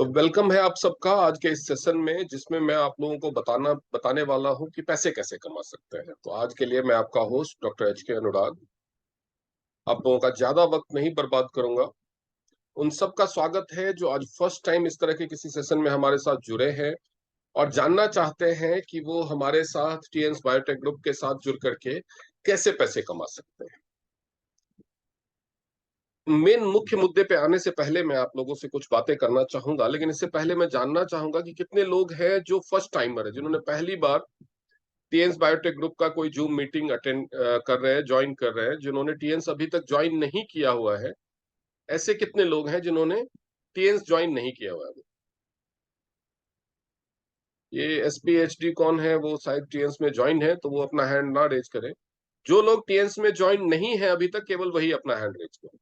तो वेलकम है आप सबका आज के इस सेशन में, जिसमें मैं आप लोगों को बताने वाला हूं कि पैसे कैसे कमा सकते हैं। तो आज के लिए मैं आपका होस्ट डॉक्टर HK अनुराग आप लोगों का ज्यादा वक्त नहीं बर्बाद करूंगा। उन सबका स्वागत है जो आज फर्स्ट टाइम इस तरह के किसी सेशन में हमारे साथ जुड़े हैं और जानना चाहते हैं कि वो हमारे साथ टीएन्स बायोटेक ग्रुप के साथ जुड़ करके कैसे पैसे कमा सकते हैं। मेन मुख्य मुद्दे पे आने से पहले मैं आप लोगों से कुछ बातें करना चाहूंगा, लेकिन इससे पहले मैं जानना चाहूंगा कि कितने लोग हैं जो फर्स्ट टाइमर है, जिन्होंने पहली बार टीएन्स बायोटेक ग्रुप का कोई जूम मीटिंग अटेंड कर रहे हैं, ज्वाइन कर रहे हैं। जिन्होंने टीएन्स अभी तक ज्वाइन नहीं किया हुआ है, ऐसे कितने लोग हैं जिन्होंने टीएन्स ज्वाइन नहीं किया हुआ है? ये SPHD कौन है? वो शायद टीएन्स में ज्वाइन है, तो वो अपना हैंड ना रेज करें। जो लोग टीएन्स में ज्वाइन नहीं है अभी तक, केवल वही अपना हैंड रेज करें।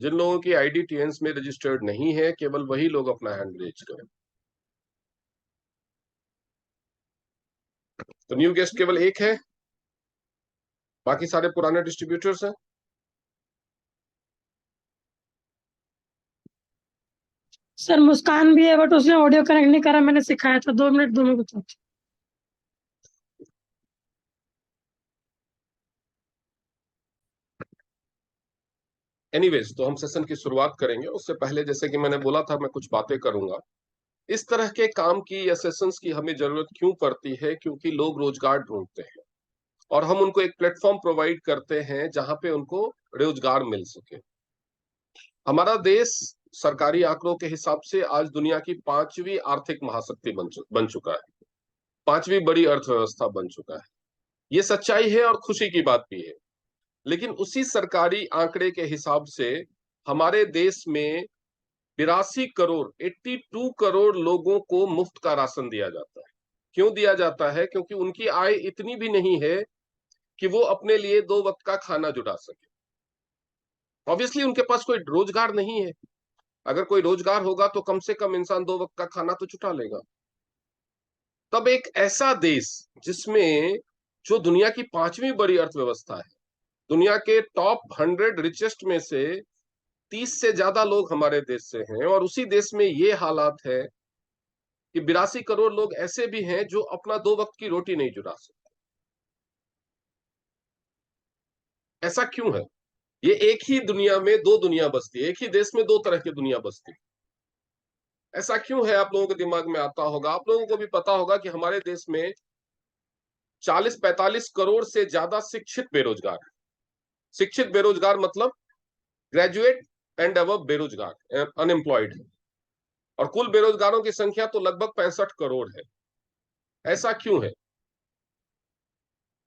जिन लोगों की आईडी टीएन्स में रजिस्टर्ड नहीं है, केवल वही लोग अपना हैंड रेज करें। तो न्यू गेस्ट केवल एक है, बाकी सारे पुराने डिस्ट्रीब्यूटर्स हैं। सर मुस्कान भी है, बट उसने ऑडियो कनेक्ट नहीं करा। मैंने सिखाया था, 2 मिनट दोनों को था। एनीवेज, तो हम सेशन की शुरुआत करेंगे। उससे पहले, जैसे कि मैंने बोला था, मैं कुछ बातें करूंगा। इस तरह के काम की या सेशंस की हमें जरूरत क्यों पड़ती है? क्योंकि लोग रोजगार ढूंढते हैं और हम उनको एक प्लेटफॉर्म प्रोवाइड करते हैं जहां पे उनको रोजगार मिल सके। हमारा देश सरकारी आंकड़ों के हिसाब से आज दुनिया की 5वीं आर्थिक महाशक्ति बन चुका है, 5वीं बड़ी अर्थव्यवस्था बन चुका है। ये सच्चाई है और खुशी की बात भी है। लेकिन उसी सरकारी आंकड़े के हिसाब से हमारे देश में 82 करोड़ 82 करोड़ लोगों को मुफ्त का राशन दिया जाता है। क्यों दिया जाता है? क्योंकि उनकी आय इतनी भी नहीं है कि वो अपने लिए 2 वक्त का खाना जुटा सके। ऑब्वियसली उनके पास कोई रोजगार नहीं है। अगर कोई रोजगार होगा तो कम से कम इंसान 2 वक्त का खाना तो जुटा लेगा। तब एक ऐसा देश जिसमें, जो दुनिया की 5वीं बड़ी अर्थव्यवस्था है, दुनिया के टॉप 100 रिचेस्ट में से 30 से ज्यादा लोग हमारे देश से हैं, और उसी देश में ये हालात है कि 82 करोड़ लोग ऐसे भी हैं जो अपना 2 वक्त की रोटी नहीं जुटा सकते। ऐसा क्यों है? ये एक ही दुनिया में दो दुनिया बसती है, एक ही देश में 2 तरह की दुनिया बसती है। ऐसा क्यों है? आप लोगों के दिमाग में आता होगा, आप लोगों को भी पता होगा कि हमारे देश में 40-45 करोड़ से ज्यादा शिक्षित बेरोजगार है। शिक्षित बेरोजगार मतलब ग्रेजुएट एंड अबव बेरोजगार, अनएम्प्लॉयड है। और कुल बेरोजगारों की संख्या तो लगभग 65 करोड़ है। ऐसा क्यों है?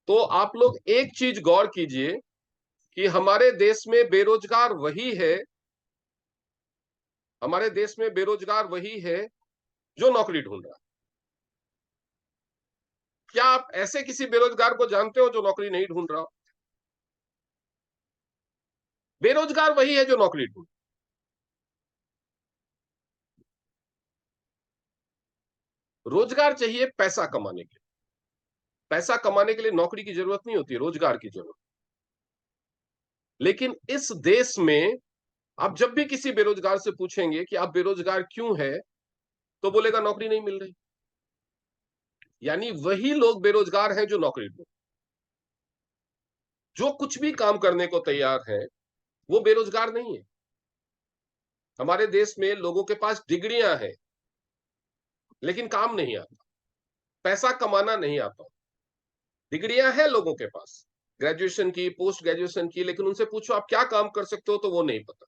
तो आप लोग एक चीज गौर कीजिए कि हमारे देश में बेरोजगार वही है, हमारे देश में बेरोजगार वही है जो नौकरी ढूंढ रहा है। क्या आप ऐसे किसी बेरोजगार को जानते हो जो नौकरी नहीं ढूंढ रहा? बेरोजगार वही है जो नौकरी ढूंढ। रोजगार चाहिए पैसा कमाने के लिए। पैसा कमाने के लिए नौकरी की जरूरत नहीं होती, रोजगार की जरूरत। लेकिन इस देश में आप जब भी किसी बेरोजगार से पूछेंगे कि आप बेरोजगार क्यों है, तो बोलेगा नौकरी नहीं मिल रही। यानी वही लोग बेरोजगार हैं जो नौकरी ढूंढ। जो कुछ भी काम करने को तैयार है वो बेरोजगार नहीं है। हमारे देश में लोगों के पास डिग्रियां हैं, लेकिन काम नहीं आता, पैसा कमाना नहीं आता। डिग्रियां हैं लोगों के पास, ग्रेजुएशन की, पोस्ट ग्रेजुएशन की, लेकिन उनसे पूछो आप क्या काम कर सकते हो, तो वो नहीं पता।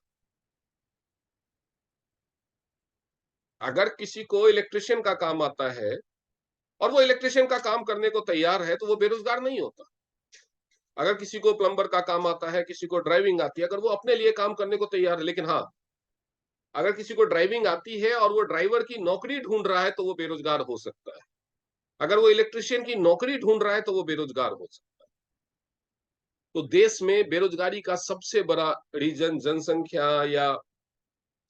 अगर किसी को इलेक्ट्रिशियन का काम आता है और वो इलेक्ट्रिशियन का काम करने को तैयार है, तो वो बेरोजगार नहीं होता। अगर किसी को प्लम्बर का काम आता है, किसी को ड्राइविंग आती है, अगर वो अपने लिए काम करने को तैयार है, लेकिन हाँ, अगर किसी को ड्राइविंग आती है और वो ड्राइवर की नौकरी ढूंढ रहा है, तो वो बेरोजगार हो सकता है। अगर वो इलेक्ट्रिशियन की नौकरी ढूंढ रहा है, तो वो बेरोजगार हो सकता है। तो देश में बेरोजगारी का सबसे बड़ा रीजन जनसंख्या या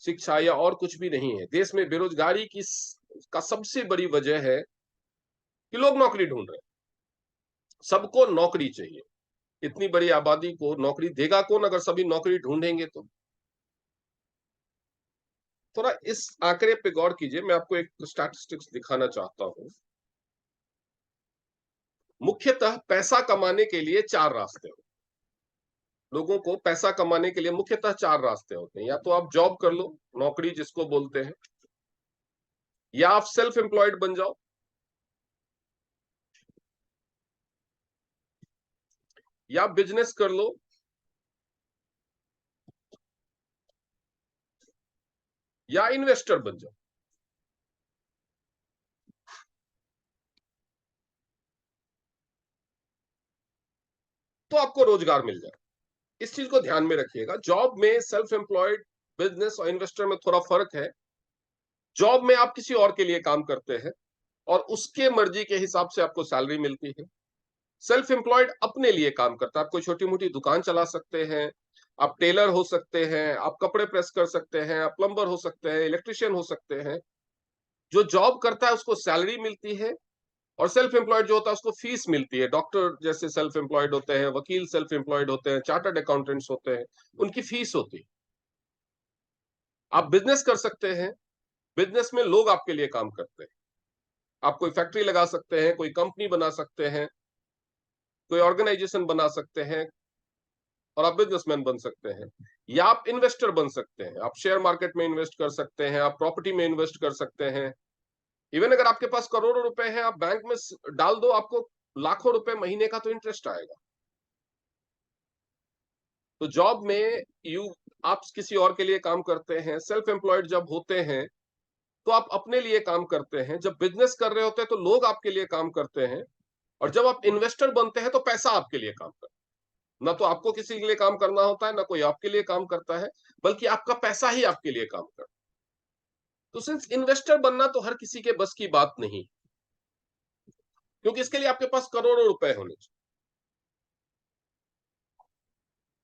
शिक्षा या और कुछ भी नहीं है। देश में बेरोजगारी की का सबसे बड़ी वजह है कि लोग नौकरी ढूंढ रहे हैं। सबको नौकरी चाहिए। इतनी बड़ी आबादी को नौकरी देगा कौन अगर सभी नौकरी ढूंढेंगे तो? थोड़ा इस आंकड़े पे गौर कीजिए, मैं आपको एक स्टैटिस्टिक्स दिखाना चाहता हूं। मुख्यतः पैसा कमाने के लिए चार रास्ते होते हैं। लोगों को पैसा कमाने के लिए मुख्यतः चार रास्ते होते हैं। या तो आप जॉब कर लो, नौकरी जिसको बोलते हैं, या आप सेल्फ एम्प्लॉयड बन जाओ, या बिजनेस कर लो, या इन्वेस्टर बन जाओ। तो आपको रोजगार मिल जाए। इस चीज को ध्यान में रखिएगा। जॉब में, सेल्फ एम्प्लॉयड, बिजनेस और इन्वेस्टर में थोड़ा फर्क है। जॉब में आप किसी और के लिए काम करते हैं और उसके मर्जी के हिसाब से आपको सैलरी मिलती है। सेल्फ एम्प्लॉयड अपने लिए काम करता है। आप कोई छोटी मोटी दुकान चला सकते हैं, आप टेलर हो सकते हैं, आप कपड़े प्रेस कर सकते हैं, आप प्लम्बर हो सकते हैं, इलेक्ट्रिशियन हो सकते हैं। जो जॉब करता है उसको सैलरी मिलती है, और सेल्फ एम्प्लॉयड जो होता है उसको फीस मिलती है। डॉक्टर जैसे सेल्फ एम्प्लॉयड होते हैं, वकील सेल्फ एम्प्लॉयड होते हैं, चार्टर्ड अकाउंटेंट्स होते हैं, उनकी फीस होती है। आप बिजनेस कर सकते हैं। बिजनेस में लोग आपके लिए काम करते हैं। आप कोई फैक्ट्री लगा सकते हैं, कोई कंपनी बना सकते हैं, कोई ऑर्गेनाइजेशन बना सकते हैं, और आप बिजनेसमैन बन सकते हैं। या आप इन्वेस्टर बन सकते हैं। आप शेयर मार्केट में इन्वेस्ट कर सकते हैं, आप प्रॉपर्टी में इन्वेस्ट कर सकते हैं। इवन अगर आपके पास करोड़ों रुपए हैं, आप बैंक में डाल दो, आपको लाखों रुपए महीने का तो इंटरेस्ट आएगा। तो जॉब में आप किसी और के लिए काम करते हैं। सेल्फ एम्प्लॉयड जब होते हैं तो आप अपने लिए काम करते हैं। जब बिजनेस कर रहे होते हैं तो लोग आपके लिए काम करते हैं। और जब आप इन्वेस्टर बनते हैं तो पैसा आपके लिए काम करता है। ना तो आपको किसी के लिए काम करना होता है, ना कोई आपके लिए काम करता है, बल्कि आपका पैसा ही आपके लिए काम करता है। तो सिर्फ इन्वेस्टर बनना तो हर किसी के बस की बात नहीं, क्योंकि इसके लिए आपके पास करोड़ों रुपए होने चाहिए।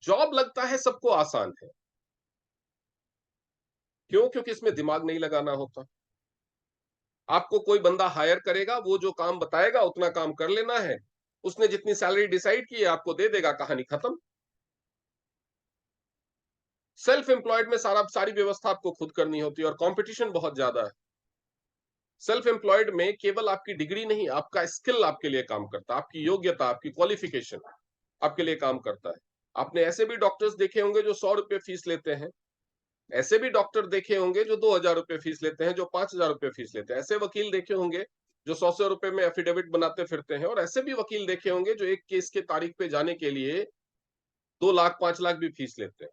जॉब लगता है सबको आसान है। क्यों? क्योंकि इसमें दिमाग नहीं लगाना होता। आपको कोई बंदा हायर करेगा, वो जो काम बताएगा उतना काम कर लेना है। उसने जितनी सैलरी डिसाइड की है आपको दे देगा, कहानी खत्म। सेल्फ एम्प्लॉयड में सारी व्यवस्था आपको खुद करनी होती है, और कंपटीशन बहुत ज्यादा है। सेल्फ एम्प्लॉयड में केवल आपकी डिग्री नहीं, आपका स्किल आपके लिए काम करता है। आपकी योग्यता, आपकी क्वालिफिकेशन आपके लिए काम करता है। आपने ऐसे भी डॉक्टर्स देखे होंगे जो 100 रुपए फीस लेते हैं। ऐसे भी डॉक्टर देखे होंगे जो 2,000 रुपए फीस लेते हैं, जो 5,000 रुपए फीस लेते हैं। ऐसे वकील देखे होंगे जो 100 रुपए में एफिडेविट बनाते फिरते हैं। और ऐसे भी वकील देखे होंगे जो एक केस के तारीख पे जाने के लिए 2 लाख 5 लाख भी फीस लेते हैं।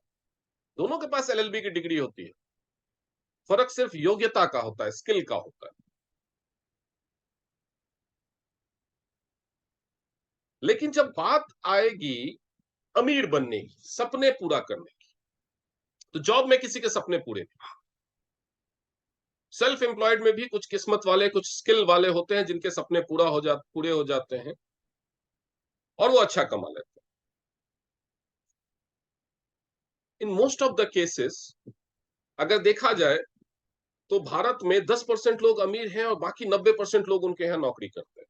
दोनों के पास एलएलबी की डिग्री होती है। फर्क सिर्फ योग्यता का होता है, स्किल का होता है। लेकिन जब बात आएगी अमीर बनने की, सपने पूरा करने की, तो जॉब में किसी के सपने पूरे नहीं। सेल्फ एम्प्लॉयड में भी कुछ किस्मत वाले, कुछ स्किल वाले होते हैं जिनके सपने पूरे हो जाते हैं, और वो अच्छा कमा लेते हैं। In most of the cases अगर देखा जाए तो भारत में 10% लोग अमीर हैं और बाकी 90% लोग उनके यहाँ नौकरी करते हैं।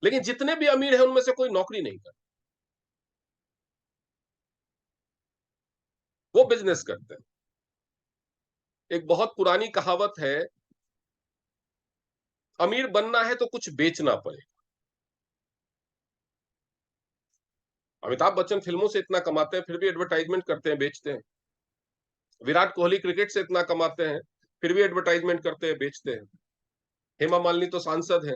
लेकिन जितने भी अमीर हैं उनमें से कोई नौकरी नहीं करता, वो बिजनेस करते हैं। एक बहुत पुरानी कहावत है, अमीर बनना है तो कुछ बेचना पड़ेगा। अमिताभ बच्चन फिल्मों से इतना कमाते हैं, फिर भी एडवर्टाइजमेंट करते हैं, बेचते हैं। विराट कोहली क्रिकेट से इतना कमाते हैं, फिर भी एडवर्टाइजमेंट करते हैं, बेचते हैं। हेमा मालिनी तो सांसद है,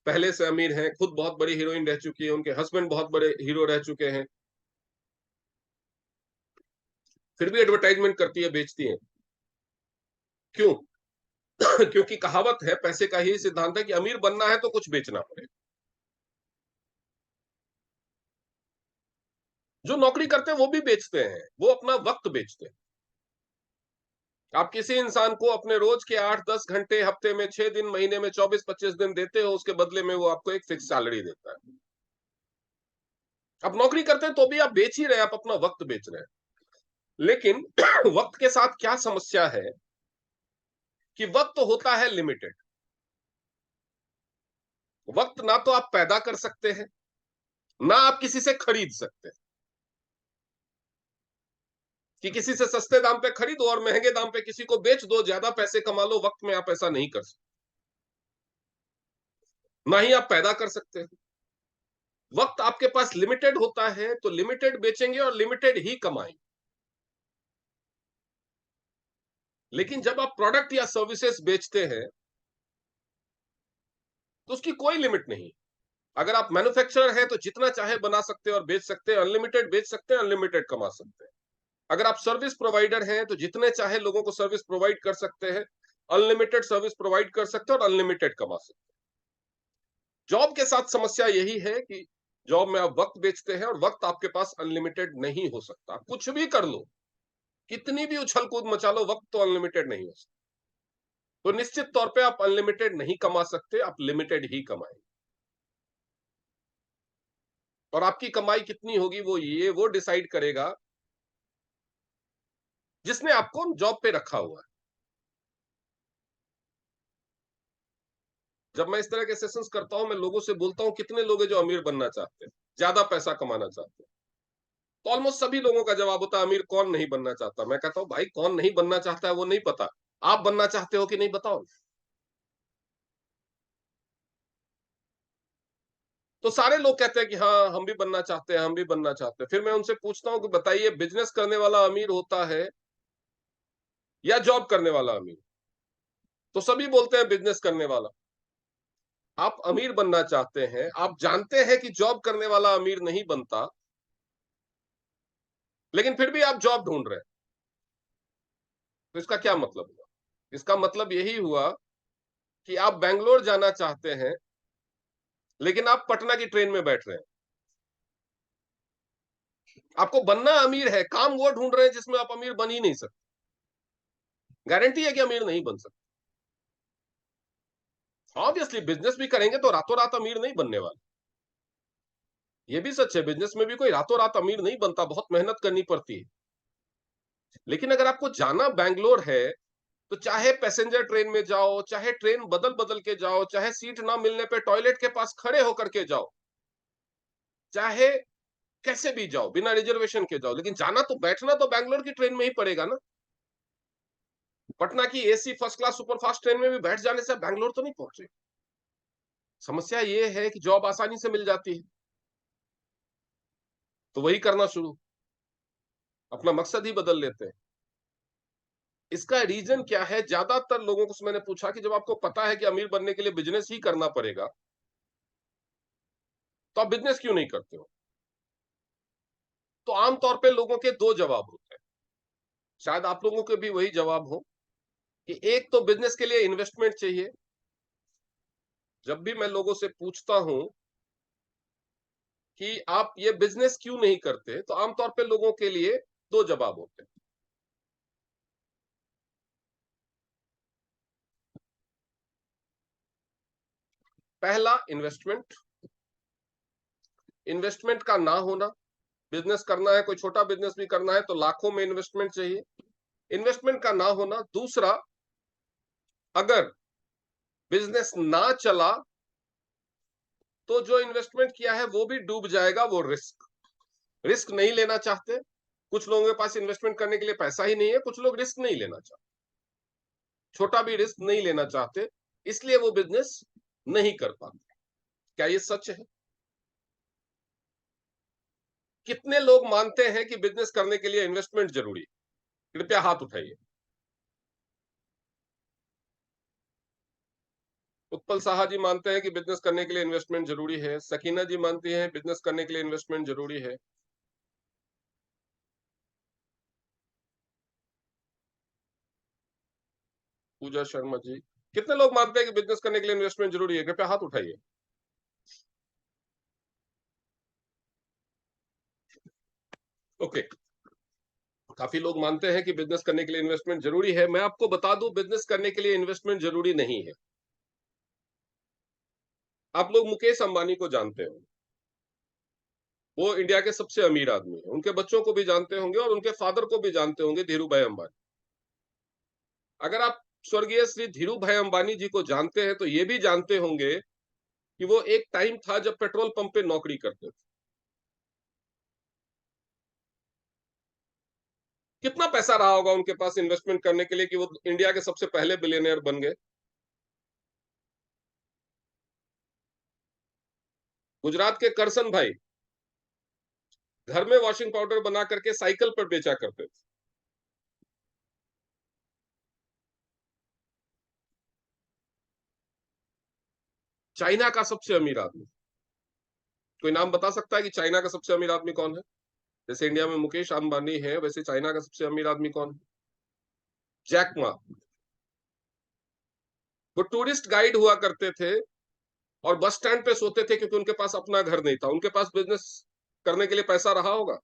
पहले से अमीर हैं, खुद बहुत बड़ी हीरोइन रह चुकी है, उनके हस्बैंड बहुत बड़े हीरो रह चुके हैं, फिर भी एडवर्टाइजमेंट करती है, बेचती है। क्यों? क्योंकि कहावत है, पैसे का ही सिद्धांत है कि अमीर बनना है तो कुछ बेचना पड़ेगा। जो नौकरी करते हैं वो भी बेचते हैं, वो अपना वक्त बेचते हैं। आप किसी इंसान को अपने रोज के 8-10 घंटे हफ्ते में 6 दिन, महीने में 24-25 दिन देते हो, उसके बदले में वो आपको एक फिक्स सैलरी देता है। आप नौकरी करते हैं तो भी आप बेच ही रहे हैं, आप अपना वक्त बेच रहे हैं। लेकिन वक्त के साथ क्या समस्या है कि वक्त होता है लिमिटेड। वक्त ना तो आप पैदा कर सकते हैं, ना आप किसी से खरीद सकते हैं। कि किसी से सस्ते दाम पे खरीदो और महंगे दाम पे किसी को बेच दो, ज्यादा पैसे कमा लो। वक्त में आप ऐसा नहीं कर सकते, ना ही आप पैदा कर सकते हैं। वक्त आपके पास लिमिटेड होता है, तो लिमिटेड बेचेंगे और लिमिटेड ही कमाएंगे। लेकिन जब आप प्रोडक्ट या सर्विसेज बेचते हैं तो उसकी कोई लिमिट नहीं। अगर आप मैन्युफैक्चरर हैं तो जितना चाहे बना सकते हैं और बेच सकते हैं, अनलिमिटेड बेच सकते हैं, अनलिमिटेड कमा सकते हैं। अगर आप सर्विस प्रोवाइडर हैं तो जितने चाहे लोगों को सर्विस प्रोवाइड कर सकते हैं, अनलिमिटेड सर्विस प्रोवाइड कर सकते हैं और अनलिमिटेड कमा सकते हैं। जॉब के साथ समस्या यही है कि जॉब में आप वक्त बेचते हैं और वक्त आपके पास अनलिमिटेड नहीं हो सकता। कुछ भी कर लो, कितनी भी उछल कूद मचा लो, वक्त तो अनलिमिटेड नहीं हो सकता। तो निश्चित तौर पे आप अनलिमिटेड नहीं कमा सकते, आप लिमिटेड ही कमाएंगे। और आपकी कमाई कितनी होगी वो डिसाइड करेगा जिसने आपको जॉब पे रखा हुआ है। जब मैं इस तरह के सेशंस करता हूं, मैं लोगों से बोलता हूं कितने लोग हैं जो अमीर बनना चाहते हैं, ज्यादा पैसा कमाना चाहते हैं। तो ऑलमोस्ट सभी लोगों का जवाब होता है, अमीर कौन नहीं बनना चाहता। मैं कहता हूं भाई, कौन नहीं बनना चाहता है वो नहीं पता, आप बनना चाहते हो कि नहीं बताओ। तो सारे लोग कहते हैं कि हाँ हम भी बनना चाहते हैं, हम भी बनना चाहते हैं। फिर मैं उनसे पूछता हूं कि बताइए, बिजनेस करने वाला अमीर होता है या जॉब करने वाला अमीर? तो सभी बोलते हैं बिजनेस करने वाला। आप अमीर बनना चाहते हैं, आप जानते हैं कि जॉब करने वाला अमीर नहीं बनता, लेकिन फिर भी आप जॉब ढूंढ रहे हैं। तो इसका क्या मतलब हुआ? इसका मतलब यही हुआ कि आप बैंगलोर जाना चाहते हैं, लेकिन आप पटना की ट्रेन में बैठ रहे हैं। आपको बनना अमीर है, काम वो ढूंढ रहे हैं जिसमें आप अमीर बन ही नहीं सकते। गारंटी है कि अमीर नहीं बन सकते। ऑब्वियसली बिजनेस भी करेंगे तो रातों रात अमीर नहीं बनने वाले। ये भी सच है, बिजनेस में भी कोई रातों रात अमीर नहीं बनता, बहुत मेहनत करनी पड़ती है। लेकिन अगर आपको जाना बैंगलोर है, तो चाहे पैसेंजर ट्रेन में जाओ, चाहे ट्रेन बदल बदल के जाओ, चाहे सीट ना मिलने पे टॉयलेट के पास खड़े होकर के जाओ, चाहे कैसे भी जाओ, बिना रिजर्वेशन के जाओ, लेकिन जाना तो, बैठना तो बैंगलोर की ट्रेन में ही पड़ेगा ना। पटना की AC first class superfast train में भी बैठ जाने से बैंगलोर तो नहीं पहुंचे। समस्या ये है कि जॉब आसानी से मिल जाती है, तो वही करना शुरू, अपना मकसद ही बदल लेते हैं। इसका रीजन क्या है? ज्यादातर लोगों को मैंने पूछा कि जब आपको पता है कि अमीर बनने के लिए बिजनेस ही करना पड़ेगा, तो आप बिजनेस क्यों नहीं करते हो? तो आमतौर पे लोगों के दो जवाब होते हैं। शायद आप लोगों के भी वही जवाब हो कि एक तो बिजनेस के लिए इन्वेस्टमेंट चाहिए। जब भी मैं लोगों से पूछता हूं कि आप ये बिजनेस क्यों नहीं करते, तो आमतौर पे लोगों के लिए दो जवाब होते हैं। पहला, इन्वेस्टमेंट। इन्वेस्टमेंट का ना होना। बिजनेस करना है, कोई छोटा बिजनेस भी करना है तो लाखों में इन्वेस्टमेंट चाहिए। इन्वेस्टमेंट का ना होना। दूसरा, अगर बिजनेस ना चला तो जो इन्वेस्टमेंट किया है वो भी डूब जाएगा, वो रिस्क। रिस्क नहीं लेना चाहते। कुछ लोगों के पास इन्वेस्टमेंट करने के लिए पैसा ही नहीं है, कुछ लोग रिस्क नहीं लेना चाहते, छोटा भी रिस्क नहीं लेना चाहते, इसलिए वो बिजनेस नहीं कर पाते। क्या ये सच है? कितने लोग मानते हैं कि बिजनेस करने के लिए इन्वेस्टमेंट जरूरी है? कृपया हाथ उठाइए। उत्पल साहा जी मानते हैं कि बिजनेस करने के लिए इन्वेस्टमेंट जरूरी है। सकीना जी मानती हैं बिजनेस करने के लिए इन्वेस्टमेंट जरूरी है। पूजा शर्मा जी, कितने लोग मानते हैं कि बिजनेस करने के लिए इन्वेस्टमेंट जरूरी है? कृपया हाथ उठाइए। ओके, काफी लोग मानते हैं कि बिजनेस करने के लिए इन्वेस्टमेंट जरूरी है। मैं आपको बता दूं, बिजनेस करने के लिए इन्वेस्टमेंट जरूरी नहीं है। आप लोग मुकेश अंबानी को जानते हो, वो इंडिया के सबसे अमीर आदमी है। उनके बच्चों को भी जानते होंगे और उनके फादर को भी जानते होंगे, धीरू भाई अंबानी। अगर आप स्वर्गीय श्री धीरू भाई अंबानी जी को जानते हैं तो ये भी जानते होंगे कि वो एक टाइम था जब पेट्रोल पंप पे नौकरी करते थे। कितना पैसा रहा होगा उनके पास इन्वेस्टमेंट करने के लिए कि वो इंडिया के सबसे पहले बिलियनियर बन गए। गुजरात के करसन भाई घर में वॉशिंग पाउडर बना करके साइकिल पर बेचा करते थे। चाइना का सबसे अमीर आदमी, कोई नाम बता सकता है कि चाइना का सबसे अमीर आदमी कौन है? जैसे इंडिया में मुकेश अंबानी है, वैसे चाइना का सबसे अमीर आदमी कौन है? Jack Ma. वो टूरिस्ट गाइड हुआ करते थे और बस स्टैंड पे सोते थे क्योंकि उनके पास अपना घर नहीं था। उनके पास बिजनेस करने के लिए पैसा रहा होगा।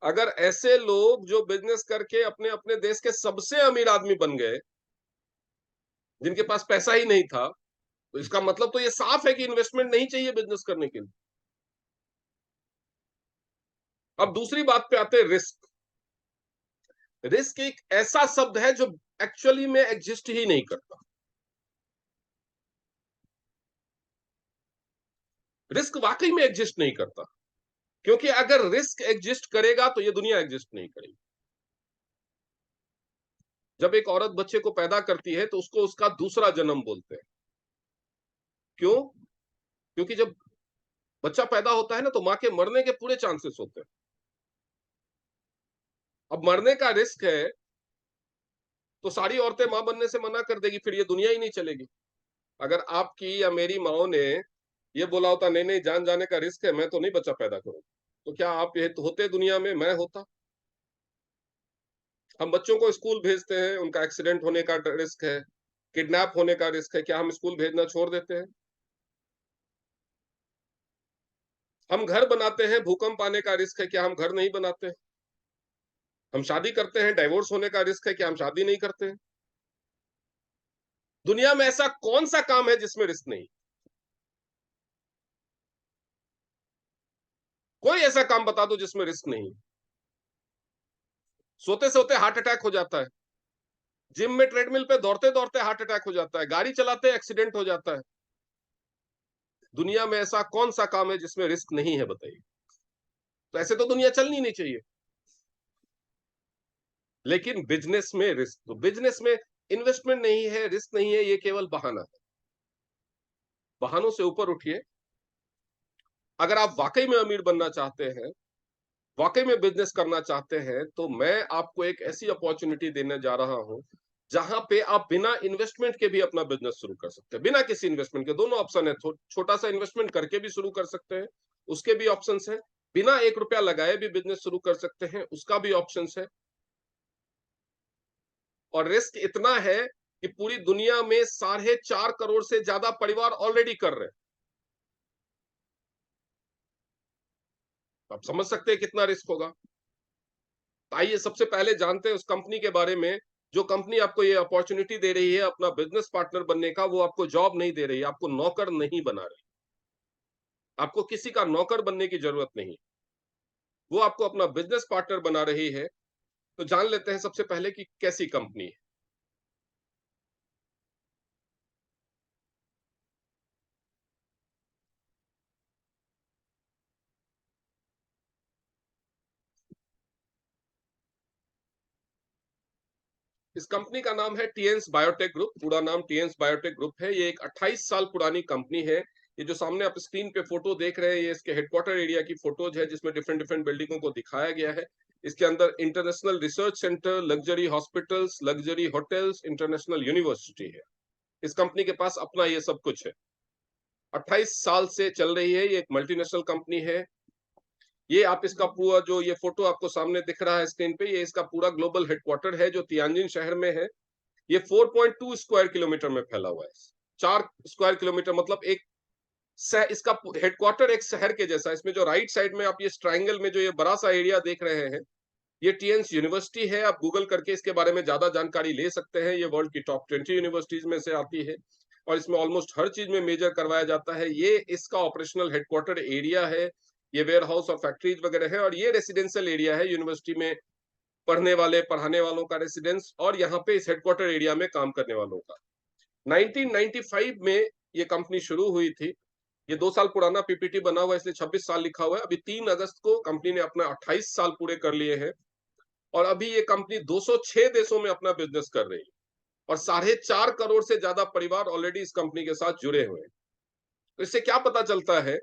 अगर ऐसे लोग जो बिजनेस करके अपने अपने देश के सबसे अमीर आदमी बन गए, जिनके पास पैसा ही नहीं था, तो इसका मतलब तो ये साफ है कि इन्वेस्टमेंट नहीं चाहिए बिजनेस करने के लिए। अब दूसरी बात पे आते हैं, रिस्क। रिस्क एक ऐसा शब्द है जो एक्चुअली में एग्जिस्ट ही नहीं करता। रिस्क वाकई में एग्जिस्ट नहीं करता, क्योंकि अगर रिस्क एग्जिस्ट करेगा तो ये दुनिया एग्जिस्ट नहीं करेगी। जब एक औरत बच्चे को पैदा करती है तो उसको उसका दूसरा जन्म बोलते हैं। क्यों? क्योंकि जब बच्चा पैदा होता है ना, तो मां के मरने के पूरे चांसेस होते हैं। अब मरने का रिस्क है तो सारी औरतें मां बनने से मना कर देगी, फिर ये दुनिया ही नहीं चलेगी। अगर आपकी या मेरी माओ ने ये बोला होता नहीं नहीं जान जाने का रिस्क है, मैं तो नहीं बच्चा पैदा करूं, तो क्या आप ये होते दुनिया में, मैं होता? हम बच्चों को स्कूल भेजते हैं, उनका एक्सीडेंट होने का रिस्क है, किडनैप होने का रिस्क है, क्या हम स्कूल भेजना छोड़ देते हैं? हम घर बनाते हैं, भूकंप आने का रिस्क है, क्या हम घर नहीं बनाते हैं? हम शादी करते हैं, डाइवोर्स होने का रिस्क है, क्या हम शादी नहीं करते हैं? दुनिया में ऐसा कौन सा काम है जिसमें रिस्क नहीं? कोई ऐसा काम बता दो जिसमें रिस्क नहीं। सोते सोते हार्ट अटैक हो जाता है, जिम में ट्रेडमिल पे दौड़ते दौड़ते हार्ट अटैक हो जाता है, गाड़ी चलाते एक्सीडेंट हो जाता है। दुनिया में ऐसा कौन सा काम है जिसमें रिस्क नहीं है, बताइए? तो ऐसे तो दुनिया चलनी नहीं चाहिए। लेकिन बिजनेस में रिस्क, तो बिजनेस में इन्वेस्टमेंट नहीं है, रिस्क नहीं है, ये केवल बहाना है। बहानों से ऊपर उठिए। अगर आप वाकई में अमीर बनना चाहते हैं, वाकई में बिजनेस करना चाहते हैं, तो मैं आपको एक ऐसी अपॉर्चुनिटी देने जा रहा हूं जहां पे आप बिना इन्वेस्टमेंट के भी अपना बिजनेस शुरू कर सकते हैं। बिना किसी इन्वेस्टमेंट के, दोनों ऑप्शन है। छोटा सा इन्वेस्टमेंट करके भी शुरू कर सकते हैं, उसके भी ऑप्शंस है। बिना 1 रुपया लगाए भी बिजनेस शुरू कर सकते हैं, उसका भी ऑप्शंस है। और रिस्क इतना है कि पूरी दुनिया में 4.5 करोड़ से ज्यादा परिवार ऑलरेडी कर रहे हैं। आप समझ सकते हैं कितना रिस्क होगा। तो आइए सबसे पहले जानते हैं उस कंपनी के बारे में, जो कंपनी आपको ये अपॉर्चुनिटी दे रही है अपना बिजनेस पार्टनर बनने का। वो आपको जॉब नहीं दे रही, आपको नौकर नहीं बना रही, आपको किसी का नौकर बनने की जरूरत नहीं। वो आपको अपना बिजनेस पार्टनर बना रही है। तो जान लेते हैं सबसे पहले कि कैसी कंपनी है। इस कंपनी का नाम है टीएन्स बायोटेक ग्रुप। पूरा नाम टीएन्स बायोटेक ग्रुप है। ये एक 28 साल पुरानी कंपनी है। ये जो सामने आप स्क्रीन पे फोटो देख रहे हैं, ये इसके हेडक्वार्टर एरिया की फोटोज है, जिसमें डिफरेंट डिफरेंट बिल्डिंगों को दिखाया गया है। इसके अंदर international research centre, luxury hospitals, luxury hotels, international university है। इस कंपनी के पास अपना ये सब कुछ है। 28 साल से चल रही है, ये एक मल्टीनेशनल कंपनी है। ये आप इसका पूरा जो ये फोटो आपको सामने दिख रहा है स्क्रीन पे, ये इसका पूरा ग्लोबल हेडक्वार्टर है जो तियानजिन शहर में है। ये 4.2 स्क्वायर किलोमीटर में फैला हुआ है। 4 स्क्वायर किलोमीटर मतलब एक इसका हेडक्वार्टर एक शहर के जैसा। इसमें जो राइट साइड में आप ये ट्रायंगल में जो ये बड़ा सा एरिया देख रहे हैं, ये टीएन्स यूनिवर्सिटी है। आप गूगल करके इसके बारे में ज्यादा जानकारी ले सकते हैं। ये वर्ल्ड की टॉप 20 यूनिवर्सिटीज में से आती है और इसमें ऑलमोस्ट हर चीज में मेजर करवाया जाता है। ये इसका ऑपरेशनल हेडक्वार्टर एरिया है। ये वेयर हाउस और फैक्ट्रीज वगैरह है, और ये रेसिडेंशियल एरिया है, यूनिवर्सिटी में पढ़ने वाले पढ़ाने वालों का रेसिडेंस, और यहाँ पे इस हेडक्वार्टर एरिया में काम करने वालों का। 1995 में ये कंपनी शुरू हुई थी। ये 2 साल पुराना पीपीटी बना हुआ है, इसलिए 26 साल लिखा हुआ है। अभी 3 अगस्त को कंपनी ने अपना 28 साल पूरे कर लिए हैं। और अभी ये कंपनी 206 देशों में अपना बिजनेस कर रही है और 4.5 करोड़ से ज्यादा परिवार ऑलरेडी इस कंपनी के साथ जुड़े हुए हैं। तो इससे क्या पता चलता है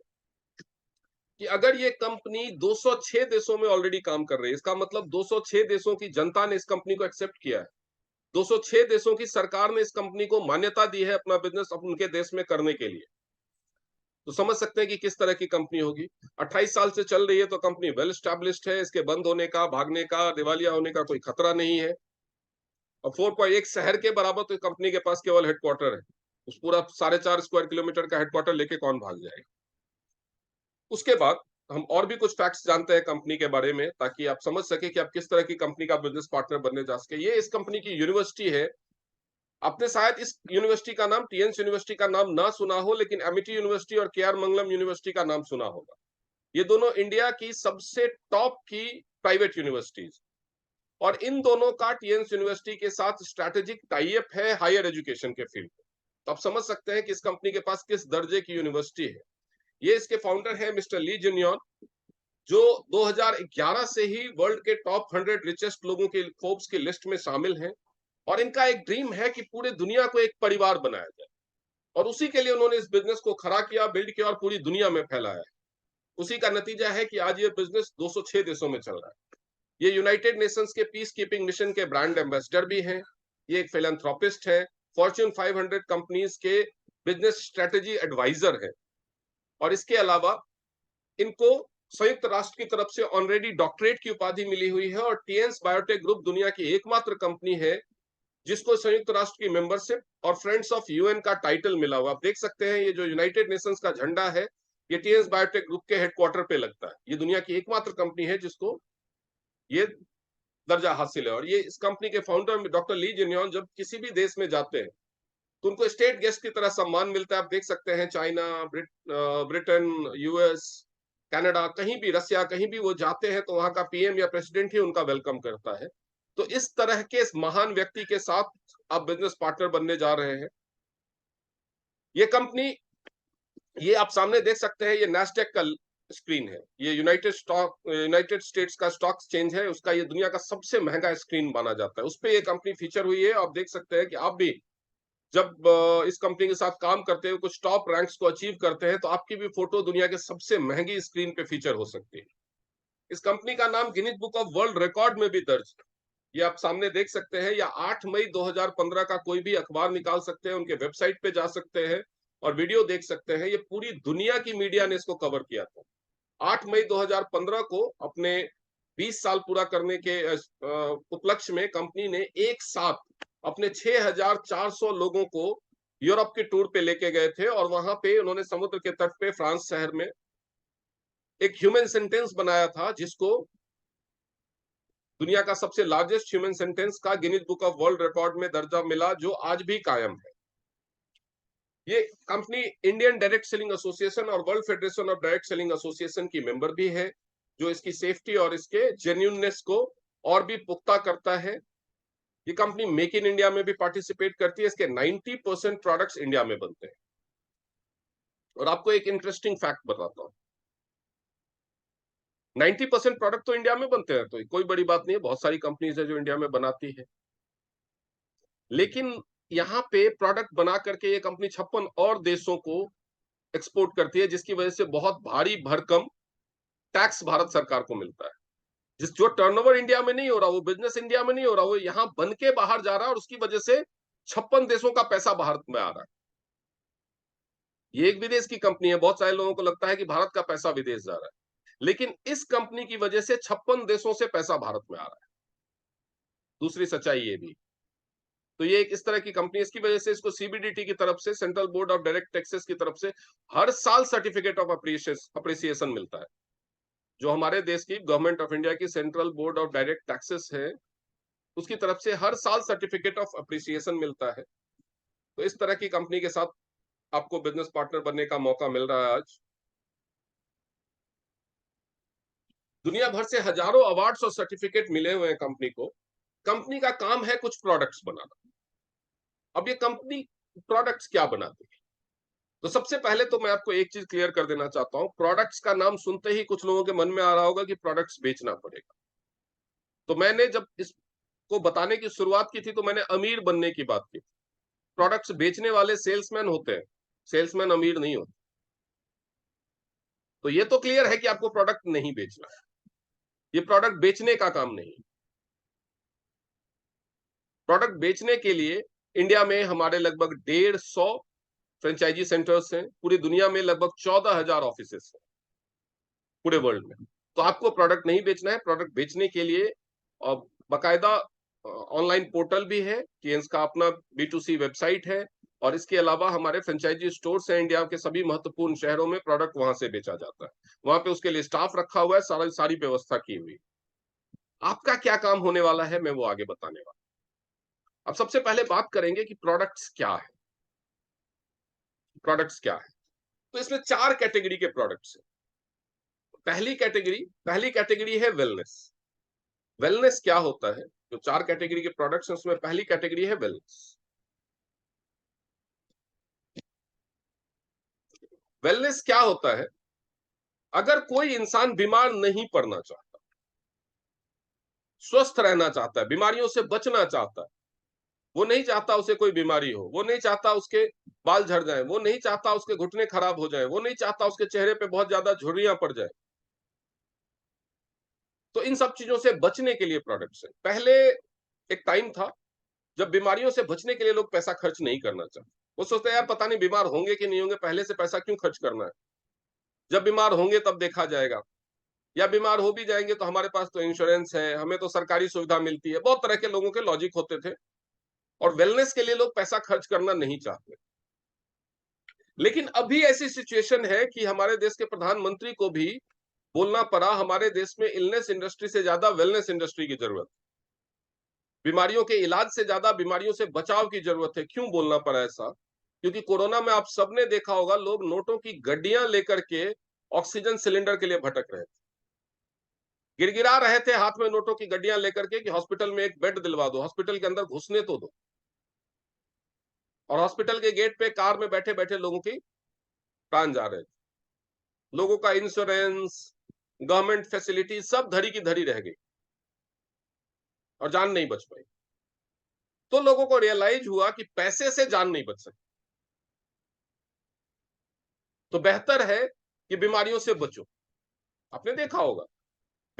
कि अगर ये कंपनी 206 देशों में ऑलरेडी काम कर रही है, इसका मतलब 206 देशों की जनता ने इस कंपनी को एक्सेप्ट किया है। 206 देशों की सरकार ने इस कंपनी को मान्यता दी है अपना बिजनेस उनके देश में करने के लिए। तो समझ सकते हैं कि किस तरह की कंपनी होगी। 28 साल से चल रही है तो कंपनी वेल एस्टैब्लिश्ड है, इसके बंद होने का, भागने का, दिवालिया होने का कोई खतरा नहीं है। और 4.1 शहर के बराबर तो कंपनी के पास केवल हेडक्वार्टर है। उस पूरा 4.5 स्क्वायर किलोमीटर का हेडक्वार्टर लेके कौन भाग जाएगा। उसके बाद हम और भी कुछ फैक्ट्स जानते हैं कंपनी के बारे में, ताकि आप समझ सके कि आप किस तरह की कंपनी का बिजनेस पार्टनर बनने जा सके। ये इस कंपनी की यूनिवर्सिटी है। आपने शायद इस यूनिवर्सिटी का नाम, टीएंस यूनिवर्सिटी का नाम ना सुना हो, लेकिन एमिटी यूनिवर्सिटी और केआर मंगलम यूनिवर्सिटी का नाम सुना होगा। ये दोनों इंडिया की सबसे टॉप की प्राइवेट यूनिवर्सिटीज, और इन दोनों का टीएंस यूनिवर्सिटी के साथ स्ट्रैटेजिक टाई अप है हायर एजुकेशन के फील्ड में। तो आप समझ सकते हैं कि इस कंपनी के पास किस दर्जे की यूनिवर्सिटी है। ये इसके फाउंडर है मिस्टर ली जिनयॉन, जो 2011 से ही वर्ल्ड के टॉप 100 रिचेस्ट लोगों के फोर्ब्स की लिस्ट में शामिल हैं। और इनका एक ड्रीम है कि पूरे दुनिया को एक परिवार बनाया जाए, और उसी के लिए उन्होंने इस बिजनेस को खड़ा किया, बिल्ड किया और पूरी दुनिया में फैलाया है। उसी का नतीजा है कि आज ये बिजनेस 206 देशों में चल रहा है। ये यूनाइटेड नेशंस के पीस कीपिंग मिशन के ब्रांड एम्बेसडर भी हैं। ये एक फिलैंथ्रोपिस्ट है, फॉर्च्यून 500 कंपनीज के बिजनेस स्ट्रेटेजी एडवाइजर है। और इसके अलावा इनको संयुक्त राष्ट्र की तरफ से ऑनरेडी डॉक्टरेट की उपाधि मिली हुई है, और टीएंस बायोटेक ग्रुप दुनिया की एकमात्र कंपनी है जिसको संयुक्त राष्ट्र की मेंबरशिप और फ्रेंड्स ऑफ यूएन का टाइटल मिला हुआ। आप देख सकते हैं ये जो यूनाइटेड नेशंस का झंडा है, ये टीएंस बायोटेक ग्रुप के हेडक्वार्टर पे लगता है। ये दुनिया की एकमात्र कंपनी है जिसको ये दर्जा हासिल है। और ये इस कंपनी के फाउंडर डॉक्टर ली जिनयॉन जब किसी भी देश में जाते हैं तो उनको स्टेट गेस्ट की तरह सम्मान मिलता है। आप देख सकते हैं चाइना, ब्रिटेन, यूएस, कनाडा, कहीं भी, रसिया, कहीं भी वो जाते हैं तो वहां का पीएम या प्रेसिडेंट ही उनका वेलकम करता है। तो इस तरह के इस महान व्यक्ति के साथ आप बिजनेस पार्टनर बनने जा रहे हैं। ये कंपनी, ये आप सामने देख सकते हैं, ये नैस्डैक का स्क्रीन है। ये यूनाइटेड स्टेट्स का स्टॉक एक्सचेंज है, उसका ये दुनिया का सबसे महंगा स्क्रीन माना जाता है। उस पर ये कंपनी फीचर हुई है। आप देख सकते हैं कि आप भी जब इस कंपनी के साथ काम करते हैं, कुछ टॉप रैंक्स को अचीव करते हैं, तो आपकी भी फोटो दुनिया के सबसे महंगी स्क्रीन पे फीचर हो सकती है। इस कंपनी का नाम Guinness book of world record में भी दर्ज है। ये आप सामने देख सकते हैं, या 8 मई 2015 का कोई भी अखबार निकाल सकते हैं, उनके वेबसाइट पे जा सकते हैं और वीडियो देख सकते हैं। ये पूरी दुनिया की मीडिया ने इसको कवर किया था। 8 मई 2015 को अपने 20 साल पूरा करने के उपलक्ष्य में कंपनी ने एक साथ अपने 6,400 लोगों को यूरोप के टूर पे लेके गए थे, और वहां पे उन्होंने समुद्र के तट पे फ्रांस शहर में एक ह्यूमन सेंटेंस बनाया था, जिसको दुनिया का सबसे लार्जेस्ट ह्यूमन सेंटेंस का Guinness book of world record में दर्जा मिला, जो आज भी कायम है। ये company Indian direct selling association और world federation of direct selling association की मेंबर भी है, जो इसकी सेफ्टी और इसके जेन्युइननेस को और भी पुख्ता करता है। ये कंपनी मेक इन इंडिया में भी पार्टिसिपेट करती है। इसके 90% प्रोडक्ट्स इंडिया में बनते हैं। और आपको एक इंटरेस्टिंग फैक्ट बताता हूं, 90% प्रोडक्ट तो इंडिया में बनते हैं, तो कोई बड़ी बात नहीं है, बहुत सारी कंपनीज है जो इंडिया में बनाती है। लेकिन यहाँ पे प्रोडक्ट बना करके ये कंपनी 56 और देशों को एक्सपोर्ट करती है, जिसकी वजह से बहुत भारी भरकम टैक्स भारत सरकार को मिलता है। जिस जो टर्नओवर इंडिया में नहीं हो रहा, वो बिजनेस इंडिया में नहीं हो रहा, वो यहाँ बन के बाहर जा रहा है, और उसकी वजह से 56 देशों का पैसा भारत में आ रहा है। ये एक विदेश की कंपनी है। बहुत सारे लोगों को लगता है कि भारत का पैसा विदेश जा रहा है, लेकिन इस कंपनी की वजह से 56 देशों से पैसा भारत में आ रहा है। दूसरी सच्चाई ये भी। तो ये एक इस तरह की कंपनी, इसकी वजह से इसको सीबीडीटी की तरफ से, central board of direct taxes की तरफ से हर साल सर्टिफिकेट ऑफ अप्रिसिएशन मिलता है। जो हमारे देश की गवर्नमेंट ऑफ इंडिया की central board of direct taxes है, उसकी तरफ से हर साल सर्टिफिकेट ऑफ अप्रिसिएशन मिलता है। तो इस तरह की कंपनी के साथ आपको बिजनेस पार्टनर बनने का मौका मिल रहा है आज। दुनिया भर से हजारों अवार्ड्स और सर्टिफिकेट मिले हुए हैं कंपनी को। कंपनी का काम है कुछ प्रोडक्ट्स बनाना। अब ये कंपनी प्रोडक्ट्स क्या बनाती है, तो सबसे पहले तो मैं आपको एक चीज क्लियर कर देना चाहता हूं। प्रोडक्ट्स का नाम सुनते ही कुछ लोगों के मन में आ रहा होगा कि प्रोडक्ट्स बेचना पड़ेगा। तो मैंने जब इसको बताने की शुरुआत की थी तो मैंने अमीर बनने की बात की। प्रोडक्ट्स बेचने वाले सेल्समैन होते हैं, सेल्समैन अमीर नहीं होते। तो ये तो क्लियर है कि आपको प्रोडक्ट नहीं बेचना है, ये प्रोडक्ट बेचने का काम नहीं। प्रोडक्ट बेचने के लिए इंडिया में हमारे लगभग 150 फ्रेंचाइजी सेंटर्स हैं, पूरी दुनिया में लगभग 14,000 ऑफिसेस हैं पूरे वर्ल्ड में। तो आपको प्रोडक्ट नहीं बेचना है, प्रोडक्ट बेचने के लिए बाकायदा ऑनलाइन पोर्टल भी है, टीएंस का अपना B2C वेबसाइट है, और इसके अलावा हमारे फ्रेंचाइजी स्टोर्स हैं इंडिया के सभी महत्वपूर्ण शहरों में, प्रोडक्ट वहां से बेचा जाता है। वहां पे उसके लिए स्टाफ रखा हुआ है, सारी व्यवस्था की हुई। आपका क्या काम होने वाला है, मैं वो आगे बताने वाला। अब सबसे पहले बात करेंगे कि प्रोडक्ट्स क्या है। प्रोडक्ट्स क्या है? तो इसमें 4 कैटेगरी के प्रोडक्ट्स हैं। पहली कैटेगरी है वेलनेस। वेलनेस क्या होता है? जो 4 कैटेगरी के प्रोडक्ट्स हैं उसमें पहली कैटेगरी है वेलनेस। वेलनेस क्या होता है? अगर कोई इंसान बीमार नहीं पड़ना चाहता, स्वस्थ रहना चाहता है, बीमारियों से बचना चाहता है, वो नहीं चाहता उसे कोई बीमारी हो, वो नहीं चाहता उसके बाल झड़ जाएं, वो नहीं चाहता उसके घुटने खराब हो जाएं, वो नहीं चाहता उसके चेहरे पे बहुत ज्यादा झुर्रियां पड़ जाए, तो इन सब चीजों से बचने के लिए प्रोडक्ट्स है। पहले एक टाइम था जब बीमारियों से बचने के लिए लोग पैसा खर्च नहीं करना चाहते। वो सोचते हैं यार पता नहीं बीमार होंगे कि नहीं होंगे, पहले से पैसा क्यों खर्च करना है, जब बीमार होंगे तब देखा जाएगा, या बीमार हो भी जाएंगे तो हमारे पास तो इंश्योरेंस है, हमें तो सरकारी सुविधा मिलती है। बहुत तरह के लोगों के लॉजिक होते थे, और वेलनेस के लिए लोग पैसा खर्च करना नहीं चाहते। लेकिन अभी ऐसी सिचुएशन है कि हमारे देश के प्रधानमंत्री को भी बोलना पड़ा, हमारे देश में इलनेस इंडस्ट्री से ज्यादा वेलनेस इंडस्ट्री की जरूरत, बीमारियों के इलाज से ज्यादा बीमारियों से बचाव की जरूरत है। क्यों बोलना पड़ा ऐसा? क्योंकि कोरोना में आप सबने देखा होगा, लोग नोटों की गड्डियां लेकर के ऑक्सीजन सिलेंडर के लिए भटक रहे थे, गिड़गिड़ा रहे थे हाथ में नोटों की गड्डियां लेकर के कि हॉस्पिटल में एक बेड दिलवा दो, हॉस्पिटल के अंदर घुसने तो दो। और हॉस्पिटल के गेट पे कार में बैठे बैठे लोगों की प्राण जा रहे थे। लोगों का इंश्योरेंस, गवर्नमेंट फैसिलिटी सब धरी की धरी रह गई और जान नहीं बच पाई। तो लोगों को रियलाइज हुआ कि पैसे से जान नहीं बच सकती, तो बेहतर है कि बीमारियों से बचो। आपने देखा होगा,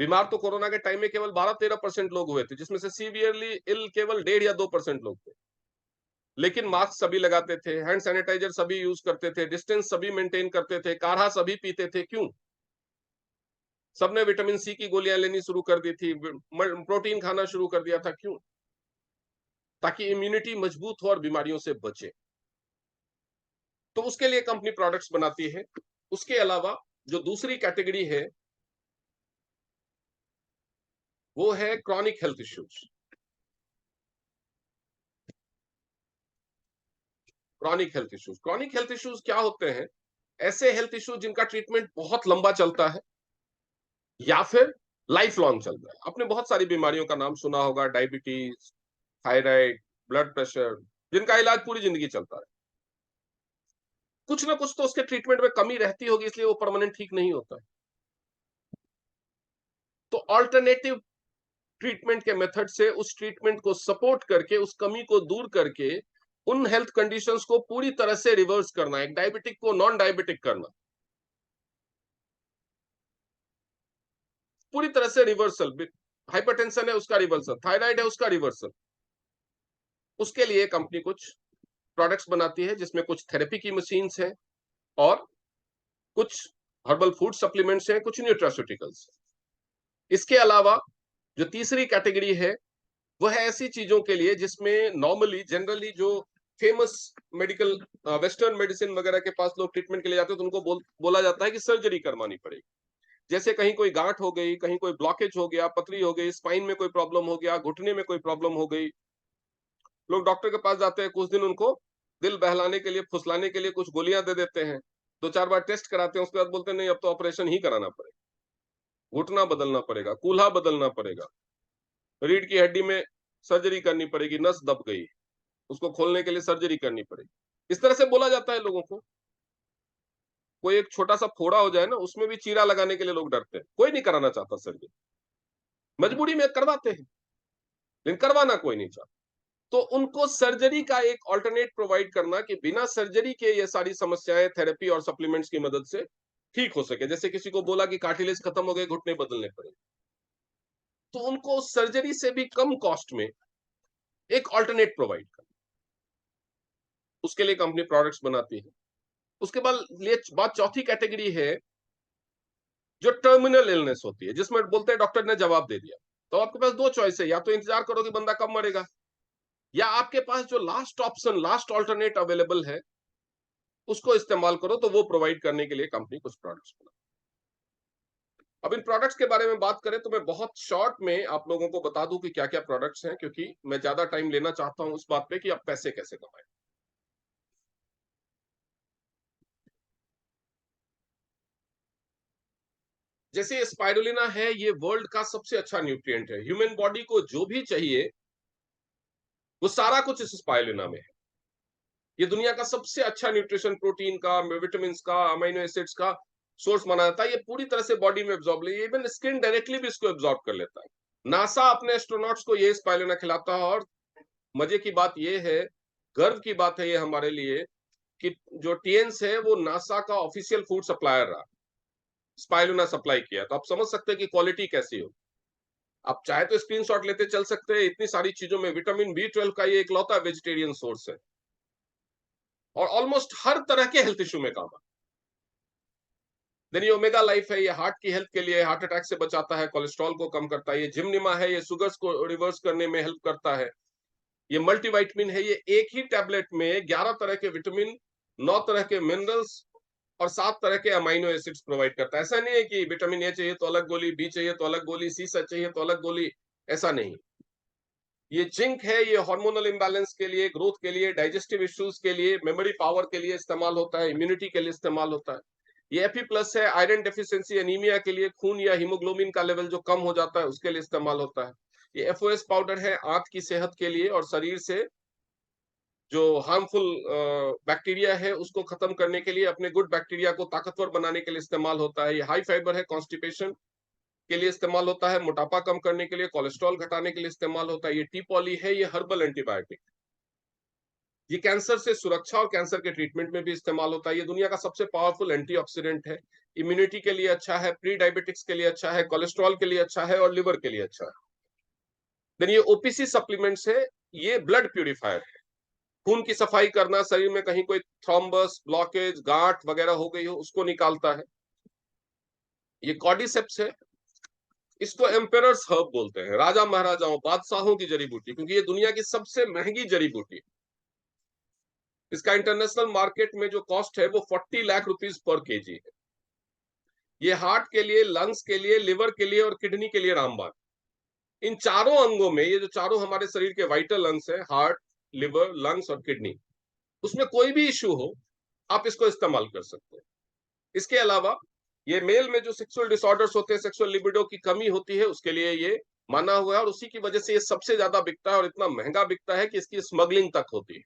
बीमार तो कोरोना के टाइम में केवल 12-13% लोग हुए थे, जिसमें से सीवियरली इल केवल 1.5 या 2% लोग थे। लेकिन मास्क सभी लगाते थे, हैंड सैनिटाइजर सभी यूज करते थे, डिस्टेंस सभी मेंटेन करते थे, काढ़ा सभी पीते थे। क्यों? सबने विटामिन सी की गोलियां लेनी शुरू कर दी थी, प्रोटीन खाना शुरू कर दिया था। क्यों? ताकि इम्यूनिटी मजबूत हो और बीमारियों से बचे। तो उसके लिए कंपनी प्रोडक्ट्स बनाती है। उसके अलावा जो दूसरी कैटेगरी है वो है chronic health issues. Chronic health issues क्या होते हैं? ऐसे हेल्थ इश्यूज जिनका ट्रीटमेंट बहुत लंबा चलता है या फिर लाइफ लॉन्ग चलता है। आपने बहुत सारी बीमारियों का नाम सुना होगा, डायबिटीज, थायराइड, ब्लड प्रेशर, जिनका इलाज पूरी जिंदगी चलता है। कुछ ना कुछ तो उसके ट्रीटमेंट में कमी रहती होगी, इसलिए वो परमानेंट ठीक नहीं होता है। तो ऑल्टरनेटिव ट्रीटमेंट के मेथड से उस ट्रीटमेंट को सपोर्ट करके, उस कमी को दूर करके, उन हेल्थ कंडीशंस को पूरी तरह से रिवर्स करना, एक डायबिटिक को नॉन डायबिटिक करना, पूरी तरह से रिवर्सल। हाइपरटेंशन है उसका रिवर्सल, थायराइड है उसका रिवर्सल। उसके लिए कंपनी कुछ प्रोडक्ट्स बनाती है, जिसमें कुछ थेरेपी की मशीन्स हैं और कुछ हर्बल फूड सप्लीमेंट्स हैं, कुछ न्यूट्रास्यूटिकल्स। इसके अलावा जो तीसरी कैटेगरी है वो है ऐसी चीजों के लिए जिसमें नॉर्मली जनरली जो फेमस मेडिकल वेस्टर्न मेडिसिन वगैरह के पास लोग ट्रीटमेंट के लिए जाते हैं, तो उनको बोला जाता है कि सर्जरी करवानी पड़ेगी। जैसे कहीं कोई गांठ हो गई, कहीं कोई ब्लॉकेज हो गया, पथरी हो गई, स्पाइन में कोई प्रॉब्लम हो गया, घुटने में कोई प्रॉब्लम हो गई, लोग डॉक्टर के पास जाते हैं, कुछ दिन उनको दिल बहलाने के लिए, फुसलाने के लिए कुछ गोलियां दे देते हैं, 2-4 बार टेस्ट कराते हैं, उसके बाद बोलते हैं नहीं अब तो ऑपरेशन ही कराना पड़ेगा, घुटना बदलना पड़ेगा, कूल्हा बदलना पड़ेगा, रीढ़ की हड्डी में सर्जरी करनी पड़ेगी, नस दब गई, उसको खोलने के लिए सर्जरी करनी पड़ेगी। इस तरह से बोला जाता है लोगों को। कोई एक छोटा सा फोड़ा हो जाए ना, उसमें भी चीरा लगाने के लिए लोग डरते हैं, कोई नहीं कराना चाहता सर्जरी। मजबूरी में करवाते हैं, लेकिन करवाना कोई नहीं चाहता। तो उनको सर्जरी का एक अल्टरनेट प्रोवाइड करना कि बिना सर्जरी के ये सारी समस्याएं थेरेपी और सप्लीमेंट्स की मदद से ठीक हो सके। जैसे किसी को बोला कि कार्टिलेज खत्म हो गए, घुटने बदलने पड़े, तो उनको सर्जरी से भी कम कॉस्ट में एक अल्टरनेट प्रोवाइड करना, उसके लिए कंपनी प्रोडक्ट्स बनाती है। उसके बाद ये बात चौथी कैटेगरी है जो टर्मिनल इलनेस होती है, जिसमें बोलते हैं डॉक्टर ने जवाब दे दिया। तो आपके पास दो चॉइस है, या तो इंतजार करो कि बंदा कब मरेगा, या आपके पास जो last option, last alternate available है, उसको इस्तेमाल करो। तो वो प्रोवाइड करने के लिए कंपनी कुछ प्रोडक्ट्स बना। अब इन प्रोडक्ट्स के बारे में बात करें तो मैं बहुत शॉर्ट में आप लोगों को बता दूं कि क्या क्या प्रोडक्ट्स हैं, क्योंकि मैं ज्यादा टाइम लेना चाहता हूं उस बात पे कि आप पैसे कैसे कमाएं। जैसे स्पाइरुलिना है, ये वर्ल्ड का सबसे अच्छा न्यूट्रिएंट है। ह्यूमन बॉडी को जो भी चाहिए वो सारा कुछ इस स्पाइरुलिना में है। ये दुनिया का सबसे अच्छा न्यूट्रिशन, प्रोटीन का, विटामिन का, अमीनो एसिड्स का सोर्स माना जाता है। ये पूरी तरह से बॉडी में एब्जॉर्ब ले, इवन स्किन डायरेक्टली भी इसको एब्जॉर्ब कर लेता है। नासा अपने एस्ट्रोनॉट्स को ये स्पाइरुलिना खिलाता है। और मजे की बात ये है, गर्व की बात है ये हमारे लिए, कि जो टीएन्स है वो नासा का ऑफिशियल फूड सप्लायर रहा, स्पाइरुलिना सप्लाई किया। तो आप समझ सकते हैं कि क्वालिटी कैसी हो। आप चाहे तो स्क्रीनशॉट लेते चल सकते हैं। इतनी सारी चीजों में विटामिन बी 12 का ये इकलौता वेजिटेरियन सोर्स है, और ऑलमोस्ट हर तरह के हेल्थ इश्यू में काम आता है। देन ये ओमेगा लाइफ है, ये हार्ट की हेल्थ के लिए, हार्ट अटैक से बचाता है, कोलेस्ट्रॉल को कम करता है। ये जिमनिमा है, ये शुगर्स को रिवर्स करने में हेल्प करता है। ये मल्टीविटामिन है, ये एक ही टैबलेट में 11 तरह के विटामिन, 9 तरह के मिनरल्स और 7 तरह के अमीनो एसिड्स प्रोवाइड करता है। ऐसा नहीं है कि विटामिन ए चाहिए तो अलग गोली, बी चाहिए तो अलग गोली, सी चाहिए तो अलग गोली, ऐसा नहीं। ये जिंक है, ये हार्मोनल इम्बैलेंस के लिए, ग्रोथ के लिए, डाइजेस्टिव इश्यूज के लिए, मेमोरी पावर के लिए इस्तेमाल होता है, इम्यूनिटी के लिए इस्तेमाल होता है। ये एफी प्लस है, आयरन डेफिशिएंसी एनीमिया के लिए, खून या हीमोग्लोबिन का लेवल जो कम हो जाता है उसके लिए इस्तेमाल होता है। ये एफओएस पाउडर है, आंत की सेहत के लिए और शरीर से जो हार्मफुल बैक्टीरिया है उसको खत्म करने के लिए, अपने गुड बैक्टीरिया को ताकतवर बनाने के लिए इस्तेमाल होता है। ये हाई फाइबर है, कॉन्स्टिपेशन के लिए इस्तेमाल होता है, मोटापा कम करने के लिए, कोलेस्ट्रॉल घटाने के लिए इस्तेमाल होता है। ये टी पॉली है, ये हर्बल एंटीबायोटिक, ये कैंसर से सुरक्षा और कैंसर के ट्रीटमेंट में भी इस्तेमाल होता है। ये दुनिया का सबसे पावरफुल एंटीऑक्सीडेंट है, इम्यूनिटी के लिए अच्छा है, प्री डायबिटिक्स के लिए अच्छा है, कोलेस्ट्रॉल के लिए अच्छा है और लिवर के लिए अच्छा है। देन ये ओपीसी सप्लीमेंट्स है, ये ब्लड प्यूरिफायर है, खून की सफाई करना, शरीर में कहीं कोई थ्रोम्बस, ब्लॉकेज, गांठ वगैरह हो गई हो उसको निकालता है। ये कॉर्डिसेप्स है, इसको एम्पेरर्स हर्ब बोलते हैं, राजा महाराजाओं, बादशाहों की जड़ी बूटी, क्योंकि ये दुनिया की सबसे महंगी जड़ी बूटी। इसका इंटरनेशनल मार्केट में जो कॉस्ट है वो 40 लाख रुपीस पर केजी है। ये हार्ट के लिए, लंग्स के लिए, लिवर के लिए और किडनी के लिए रामबाण। इन चारों अंगों में, ये जो चारों हमारे शरीर के वाइटल अंग्स है, हार्ट, लिवर, लंग्स और किडनी, उसमें कोई भी इश्यू हो आप इसको इस्तेमाल कर सकते हैं। इसके अलावा ये मेल में जो सेक्सुअल डिसऑर्डर्स होते हैं, सेक्सुअल लिबिडो की कमी होती है, उसके लिए ये माना हुआ है, और उसी की वजह से ये सबसे ज्यादा बिकता है और इतना महंगा बिकता है कि इसकी स्मगलिंग तक होती है।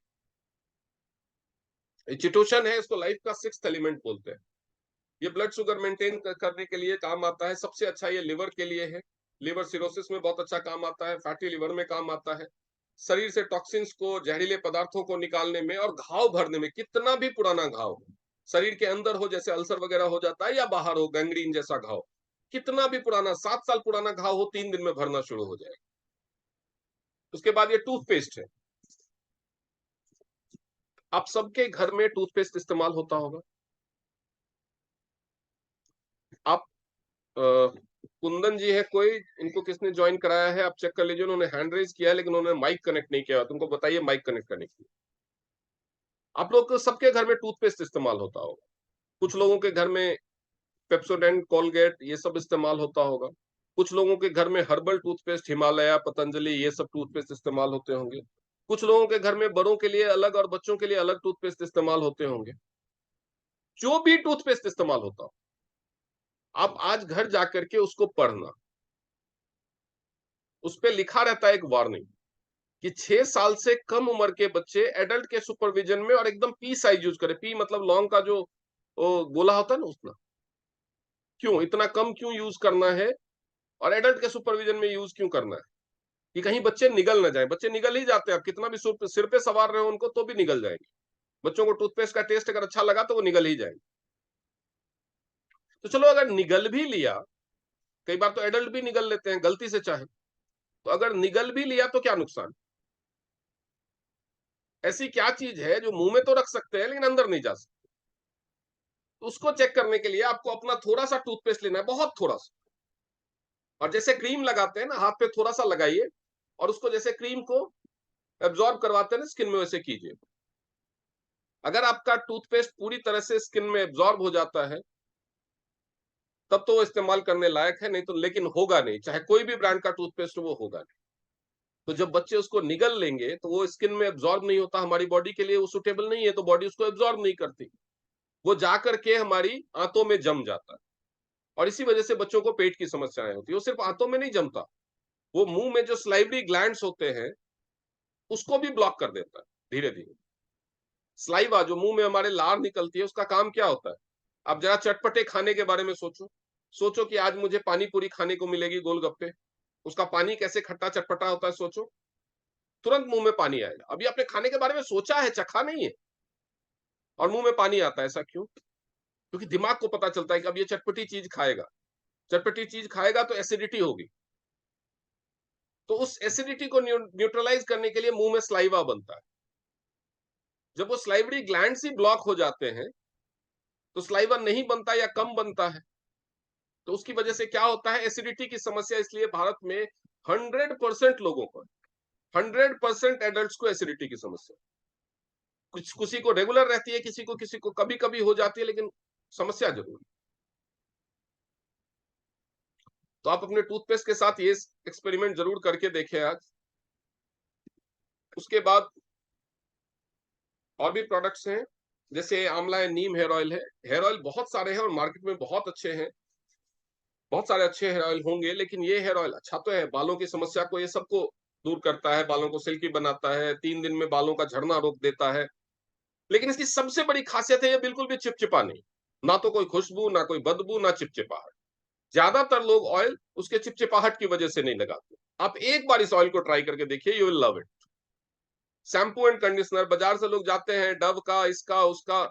चिटोशन है, इसको लाइफ का 6th एलिमेंट बोलते हैं। ये ब्लड शुगर मेंटेन करने के लिए काम आता है। सबसे अच्छा ये लिवर के लिए है, लिवर सिरोसिस में बहुत अच्छा काम आता है, फैटी लिवर में काम आता है, शरीर से टॉक्सिन्स को, जहरीले पदार्थों को निकालने में और घाव भरने में। कितना भी पुराना घाव हो, शरीर के अंदर हो, जैसे अल्सर वगैरह हो जाता है, या बाहर हो गैंग्रीन जैसा घाव, कितना भी पुराना, 7 साल पुराना घाव हो, 3 दिन में भरना शुरू हो जाएगा। उसके बाद ये टूथपेस्ट है, आप सबके घर में टूथपेस्ट इस्तेमाल होता होगा। आप कुंदन जी है कोई, इनको किसने ज्वाइन कराया है, आप चेक कर लीजिए। उन्होंने हैंड रेज किया है लेकिन उन्होंने माइक कनेक्ट नहीं किया, तुमको बताइए माइक कनेक्ट करने के लिए। आप लोग को सबके घर में टूथपेस्ट इस्तेमाल होता होगा, कुछ लोगों के घर में पेप्सोडेंट, कोलगेट, ये सब इस्तेमाल होता होगा। कुछ लोगों के घर में हर्बल टूथपेस्ट, हिमालय, पतंजलि, ये सब टूथपेस्ट इस्तेमाल होते होंगे। कुछ लोगों के घर में बड़ों के लिए अलग और बच्चों के लिए अलग टूथपेस्ट इस्तेमाल होते होंगे। जो भी टूथपेस्ट इस्तेमाल होता हो, आप आज घर जाकर के उसको पढ़ना, उस पर लिखा रहता है एक वार्निंग कि 6 साल से कम उम्र के बच्चे एडल्ट के सुपरविजन में और एकदम पी साइज यूज करें। पी मतलब लौंग का जो गोला होता है ना, उतना। क्यों इतना कम क्यों यूज करना है? और एडल्ट के सुपरविजन में यूज क्यों करना है कि कहीं बच्चे निगल ना जाए। बच्चे निगल ही जाते हैं, आप कितना भी सिर पे सवार रहे हो उनको तो भी निगल जाएंगे। बच्चों को टूथपेस्ट का टेस्ट अगर अच्छा लगा तो वो निगल ही जाएंगे। तो चलो अगर निगल भी लिया, कई बार तो एडल्ट भी निगल लेते हैं गलती से चाहे, तो अगर निगल भी लिया तो क्या नुकसान? ऐसी क्या चीज है जो मुंह में तो रख सकते हैं लेकिन अंदर नहीं जा सकते? तो उसको चेक करने के लिए आपको अपना थोड़ा सा टूथपेस्ट लेना है, बहुत थोड़ा सा, और जैसे क्रीम लगाते हैं ना, हाथ पे थोड़ा सा लगाइए और उसको जैसे क्रीम को एब्जॉर्ब करवाते हैं ना स्किन में, वैसे कीजिए। अगर आपका टूथपेस्ट पूरी तरह से स्किन में एब्जॉर्ब हो जाता है तब तो वो इस्तेमाल करने लायक है, नहीं तो लेकिन होगा नहीं, चाहे कोई भी ब्रांड का टूथपेस्ट हो वो होगा नहीं। तो जब बच्चे उसको निगल लेंगे तो वो स्किन में एब्जॉर्ब नहीं होता, हमारी बॉडी के लिए वो सुटेबल नहीं है, तो बॉडी उसको एब्जॉर्ब नहीं करती, वो जाकर के हमारी आंतों में जम जाता है। और इसी वजह से बच्चों को पेट की समस्याएं होती है। वो सिर्फ आंतों में नहीं जमता, वो मुंह में जो स्लाइवरी ग्लैंड्स होते हैं उसको भी ब्लॉक कर देता है धीरे धीरे। स्लाइवा जो मुंह में हमारे लार निकलती है उसका काम क्या होता है? आप जरा चटपटे खाने के बारे में सोचो। सोचो कि आज मुझे पानी पूरी खाने को मिलेगी, गोलगप्पे, उसका पानी कैसे खट्टा चटपटा होता है सोचो। तुरंत मुंह में पानी आएगा। अभी आपने खाने के बारे में सोचा है, चखा नहीं है, और मुंह में पानी आता है। ऐसा क्यों? क्योंकि दिमाग को पता चलता है कि अब ये चटपटी चीज खाएगा, चटपटी चीज खाएगा तो एसिडिटी होगी, तो उस एसिडिटी को न्यूट्रलाइज करने के लिए मुंह में स्लाइवा बनता है। जब वो स्लाइवरी ग्लैंड्स ही ब्लॉक हो जाते हैं तो स्लाइवा नहीं बनता या कम बनता है, तो उसकी वजह से क्या होता है? एसिडिटी की समस्या। इसलिए भारत में 100% लोगों को, 100% एडल्ट को एसिडिटी की समस्या। कुछ किसी को रेगुलर रहती है, किसी को कभी कभी हो जाती है, लेकिन समस्या जरूर। तो आप अपने टूथपेस्ट के साथ ये एक्सपेरिमेंट जरूर करके देखें आज। उसके बाद और भी प्रोडक्ट्स हैं, जैसे आंवला है, नीम हेयर ऑयल है। हेयर ऑयल बहुत सारे हैं और मार्केट में बहुत अच्छे हैं, बहुत सारे अच्छे हेयर ऑयल होंगे, लेकिन ये हेयर ऑयल अच्छा तो है, बालों की समस्या को ये सबको दूर करता है, बालों को सिल्की बनाता है, 3 दिन में बालों का झड़ना रोक देता है। लेकिन इसकी सबसे बड़ी खासियत है ये बिल्कुल भी चिपचिपा नहीं, ना तो कोई खुशबू, ना कोई बदबू, ना चिपचिपाहट। ज्यादातर लोग ऑयल उसके चिपचिपाहट की वजह से नहीं लगाते। आप एक बार इस ऑयल को ट्राई करके देखिए, you will love it. Shampoo and conditioner बाजार से लोग जाते हैं, डव का, इसका उसका,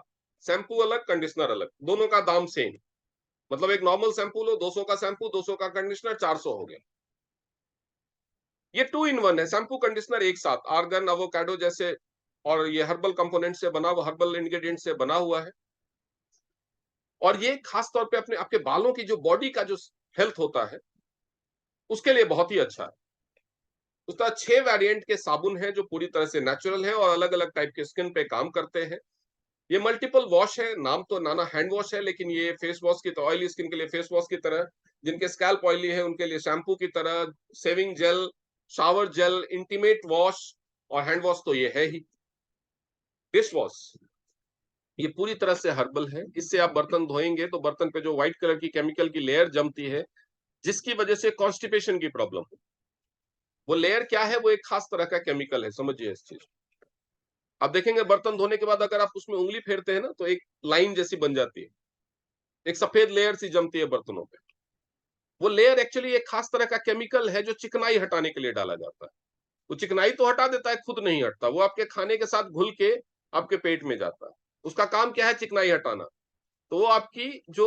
शैम्पू अलग कंडीशनर अलग, दोनों का दाम सेम। मतलब एक नॉर्मल शैम्पू लो, 200 का शैम्पू, 200 का कंडीशनर, 400 हो गया। ये 2 in 1 है, शैम्पू कंडीशनर एक साथ, आर्गन, एवोकाडो जैसे, और ये हर्बल कंपोनेंट से बना हुआ, हर्बल इंग्रेडिएंट से बना हुआ है। और ये खास तौर पे अपने आपके बालों की जो बॉडी का जो हेल्थ होता है उसके लिए बहुत ही अच्छा है। उसका 6 वेरिएंट के साबुन हैं जो पूरी तरह से नेचुरल है और अलग अलग टाइप के स्किन पे काम करते हैं। ये मल्टीपल वॉश है, नाम तो नाना हैंड वॉश है, लेकिन ये फेस वॉश की, तो ऑयली स्किन के लिए फेस वॉश की तरह, जिनके स्कैल्प ऑयली है उनके लिए शैम्पू की तरह, shaving gel, shower gel, intimate wash, और हैंड वॉश तो ये है ही। डिश वॉश ये पूरी तरह से हर्बल है। इससे आप बर्तन धोएंगे तो बर्तन पे जो व्हाइट कलर की केमिकल की लेयर जमती है जिसकी वजह से कॉन्स्टिपेशन की प्रॉब्लम हो, वो लेयर क्या है? वो एक खास तरह का केमिकल है, समझिए इस चीज। आप देखेंगे बर्तन धोने के बाद अगर आप उसमें उंगली फेरते हैं ना तो एक लाइन जैसी बन जाती है, एक सफेद लेयर सी जमती है बर्तनों पे। वो लेयर एक्चुअली एक खास तरह का केमिकल है जो चिकनाई हटाने के लिए डाला जाता है। वो चिकनाई तो हटा देता है, खुद नहीं हटता, वो आपके खाने के साथ घुल के आपके पेट में जाता है। उसका काम क्या है? चिकनाई हटाना। तो वो आपकी जो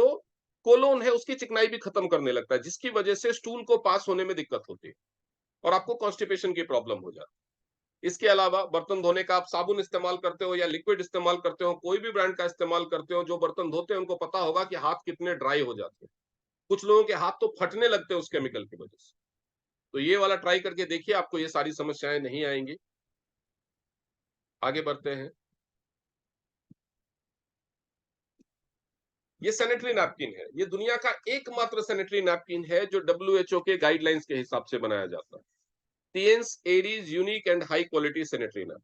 कोलोन है उसकी चिकनाई भी खत्म करने लगता है, जिसकी वजह से स्टूल को पास होने में दिक्कत होती है और आपको कॉन्स्टिपेशन की प्रॉब्लम हो जाती है। इसके अलावा बर्तन धोने का आप साबुन इस्तेमाल करते हो या लिक्विड इस्तेमाल करते हो, कोई भी ब्रांड का इस्तेमाल करते हो, जो बर्तन धोते हैं उनको पता होगा कि हाथ कितने ड्राई हो जाते हैं। कुछ लोगों के हाथ तो फटने लगते हैं उस केमिकल की वजह से। तो ये वाला ट्राई करके देखिए, आपको ये सारी समस्याएं नहीं आएंगी। आगे बढ़ते हैं। ये सैनिटरी नैपकिन है, ये दुनिया का एकमात्र सैनिटरी नैपकिन है जो WHO के गाइडलाइंस के हिसाब से बनाया जाता है। Tiens Aries unique and high quality sanitary napkin.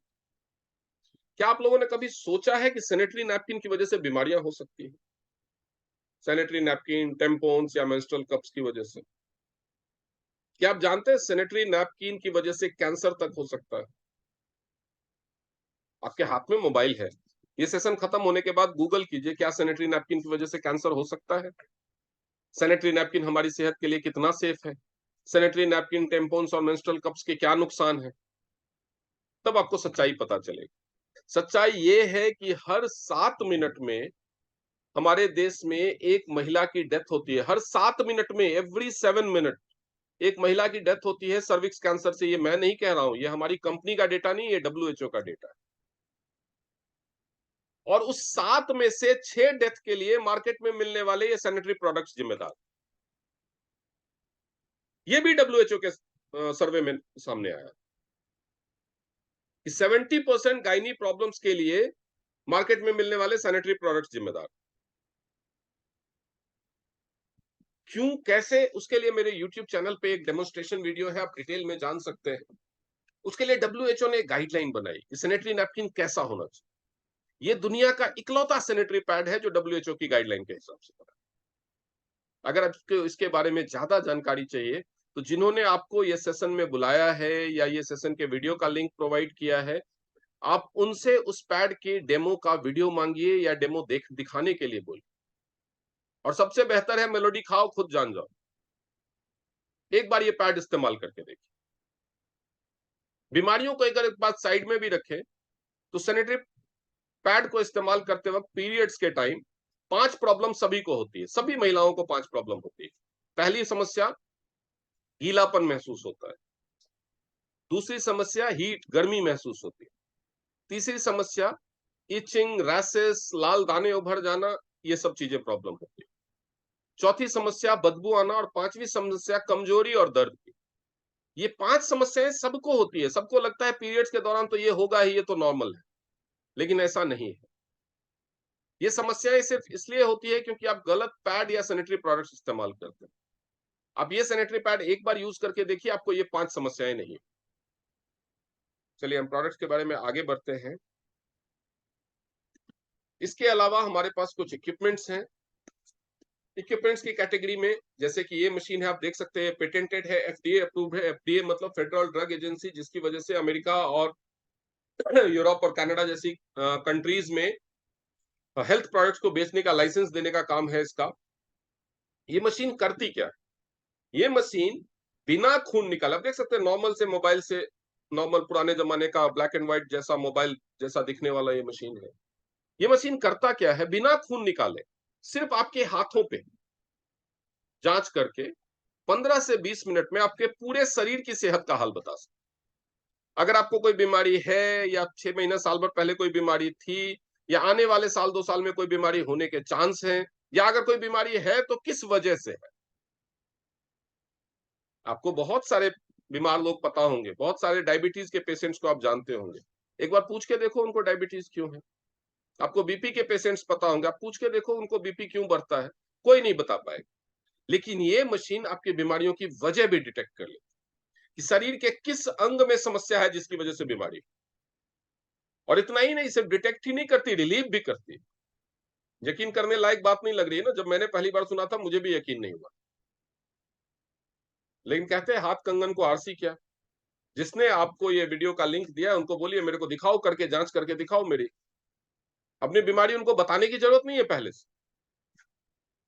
क्या आप लोगों ने कभी सोचा है कि सैनिटरी नैपकिन की वजह से बीमारियां हो सकती हैं? सैनिटरी नैपकिन, टेम्पोन्स या मेंस्ट्रुअल कप्स की वजह से? क्या आप जानते हैं सैनिटरी नैपकिन की वजह से कैंसर तक हो सकता है? आपके हाथ में मोबाइल है, ये सेशन खत्म होने के बाद गूगल कीजिए क्या सैनिटरी नैपकिन की वजह से कैंसर हो सकता है। सैनिटरी नैपकिन हमारी सेहत के लिए कितना सेफ है। सैनिटरी नैपकिन, टेम्पोन्स और मेंस्ट्रुअल कप्स के क्या नुकसान है, तब आपको सच्चाई पता चलेगी। सच्चाई ये है कि हर 7 मिनट में हमारे देश में एक महिला की डेथ होती है। हर 7 मिनट में, एवरी 7 मिनट एक महिला की डेथ होती है सर्विक्स कैंसर से। ये मैं नहीं कह रहा हूं, ये हमारी कंपनी का डेटा नहीं, ये डब्ल्यूएचओ का डेटा है। और उस 7 में से 6 डेथ के लिए मार्केट में मिलने वाले ये सैनिटरी प्रोडक्ट्स जिम्मेदार। ये भी डब्ल्यूएचओ के सर्वे में सामने आया कि 70% गायनी प्रॉब्लम्स के लिए मार्केट में मिलने वाले सैनिटरी प्रोडक्ट्स जिम्मेदार। क्यों, कैसे, उसके लिए मेरे YouTube चैनल पे एक डेमोन्स्ट्रेशन वीडियो है, आप डिटेल में जान सकते हैं। उसके लिए डब्ल्यूएचओ ने एक गाइडलाइन बनाई कि सैनिटरी नैपकिन कैसा होना चाहिए। ये दुनिया का इकलौता सैनिटरी पैड है जो डब्ल्यूएचओ की गाइडलाइन के हिसाब से बना। अगर आपको इसके बारे में ज्यादा जानकारी चाहिए तो जिन्होंने आपको ये सेशन में बुलाया है या ये सेशन के वीडियो का लिंक प्रोवाइड किया है, आप उनसे उस पैड के डेमो का वीडियो मांगिए या डेमो दिखाने के लिए बोलिए। और सबसे बेहतर है मेलोडी खाओ खुद जान जाओ, एक बार ये पैड इस्तेमाल करके देखिए। बीमारियों को अगर एक बात साइड में भी रखें तो सैनिटरी पैड को इस्तेमाल करते वक्त पीरियड्स के टाइम 5 प्रॉब्लम सभी को होती है, सभी महिलाओं को 5 प्रॉब्लम होती है। पहली समस्या, गीलापन महसूस होता है। दूसरी समस्या, हीट, गर्मी महसूस होती है। तीसरी समस्या, इचिंग, रैशेस, लाल दाने उभर जाना, ये सब चीजें प्रॉब्लम होती है। चौथी समस्या, बदबू आना। और पांचवी समस्या, कमजोरी और दर्द की। ये 5 समस्याएं सबको होती है। सबको लगता है पीरियड्स के दौरान तो ये होगा ही, ये तो नॉर्मल है, लेकिन ऐसा नहीं है। ये समस्याएं सिर्फ इसलिए होती है क्योंकि आप गलत पैड या सैनिटरी प्रोडक्ट्स इस्तेमाल करते हैं। आप ये सैनिटरी पैड एक बार यूज करके देखिए, आपको ये 5 समस्याएं नहीं। चलिए हम प्रोडक्ट्स के बारे में आगे बढ़ते हैं। इसके अलावा हमारे पास कुछ इक्विपमेंट्स हैं। इक्विपमेंट्स की कैटेगरी में जैसे कि ये मशीन है, आप देख सकते हैं पेटेंटेड है, एफडीए अप्रूव्ड है। एफडीए मतलब फेडरल ड्रग एजेंसी, जिसकी वजह से अमेरिका और यूरोप और कनाडा जैसी कंट्रीज में हेल्थ प्रोडक्ट्स को बेचने का लाइसेंस देने का काम है इसका। ये मशीन करती क्या है? ये मशीन बिना खून निकाले, आप देख सकते हैं नॉर्मल से मोबाइल से, नॉर्मल पुराने जमाने का ब्लैक एंड व्हाइट जैसा मोबाइल जैसा दिखने वाला ये मशीन है। ये मशीन करता क्या है? बिना खून निकाले सिर्फ आपके हाथों पे जांच करके 15 से 20 मिनट में आपके पूरे शरीर की सेहत का हाल बता सकते। अगर आपको कोई बीमारी है या 6 महीना साल भर पहले कोई बीमारी थी या आने वाले साल 2 साल में कोई बीमारी होने के चांस हैं, या अगर कोई बीमारी है तो किस वजह से है। आपको बहुत सारे बीमार लोग पता होंगे, बहुत सारे डायबिटीज के पेशेंट्स को आप जानते होंगे। एक बार पूछ के देखो उनको डायबिटीज क्यों है। आपको बीपी के पेशेंट्स पता होंगे, आप पूछ के देखो उनको बीपी क्यों बढ़ता है। कोई नहीं बता पाएगा। लेकिन ये मशीन आपकी बीमारियों की वजह भी डिटेक्ट कर ले कि शरीर के किस अंग में समस्या है जिसकी वजह से बीमारी। और इतना ही नहीं, सिर्फ डिटेक्ट ही नहीं करती, रिलीव भी करती। यकीन करने लायक बात नहीं लग रही है ना? जब मैंने पहली बार सुना था मुझे भी यकीन नहीं हुआ। लेकिन कहते हैं हाथ कंगन को आरसी क्या। जिसने आपको ये वीडियो का लिंक दिया है उनको बोलिए मेरे को दिखाओ, करके जांच करके दिखाओ मेरी। अपनी बीमारी उनको बताने की जरूरत नहीं है पहले से,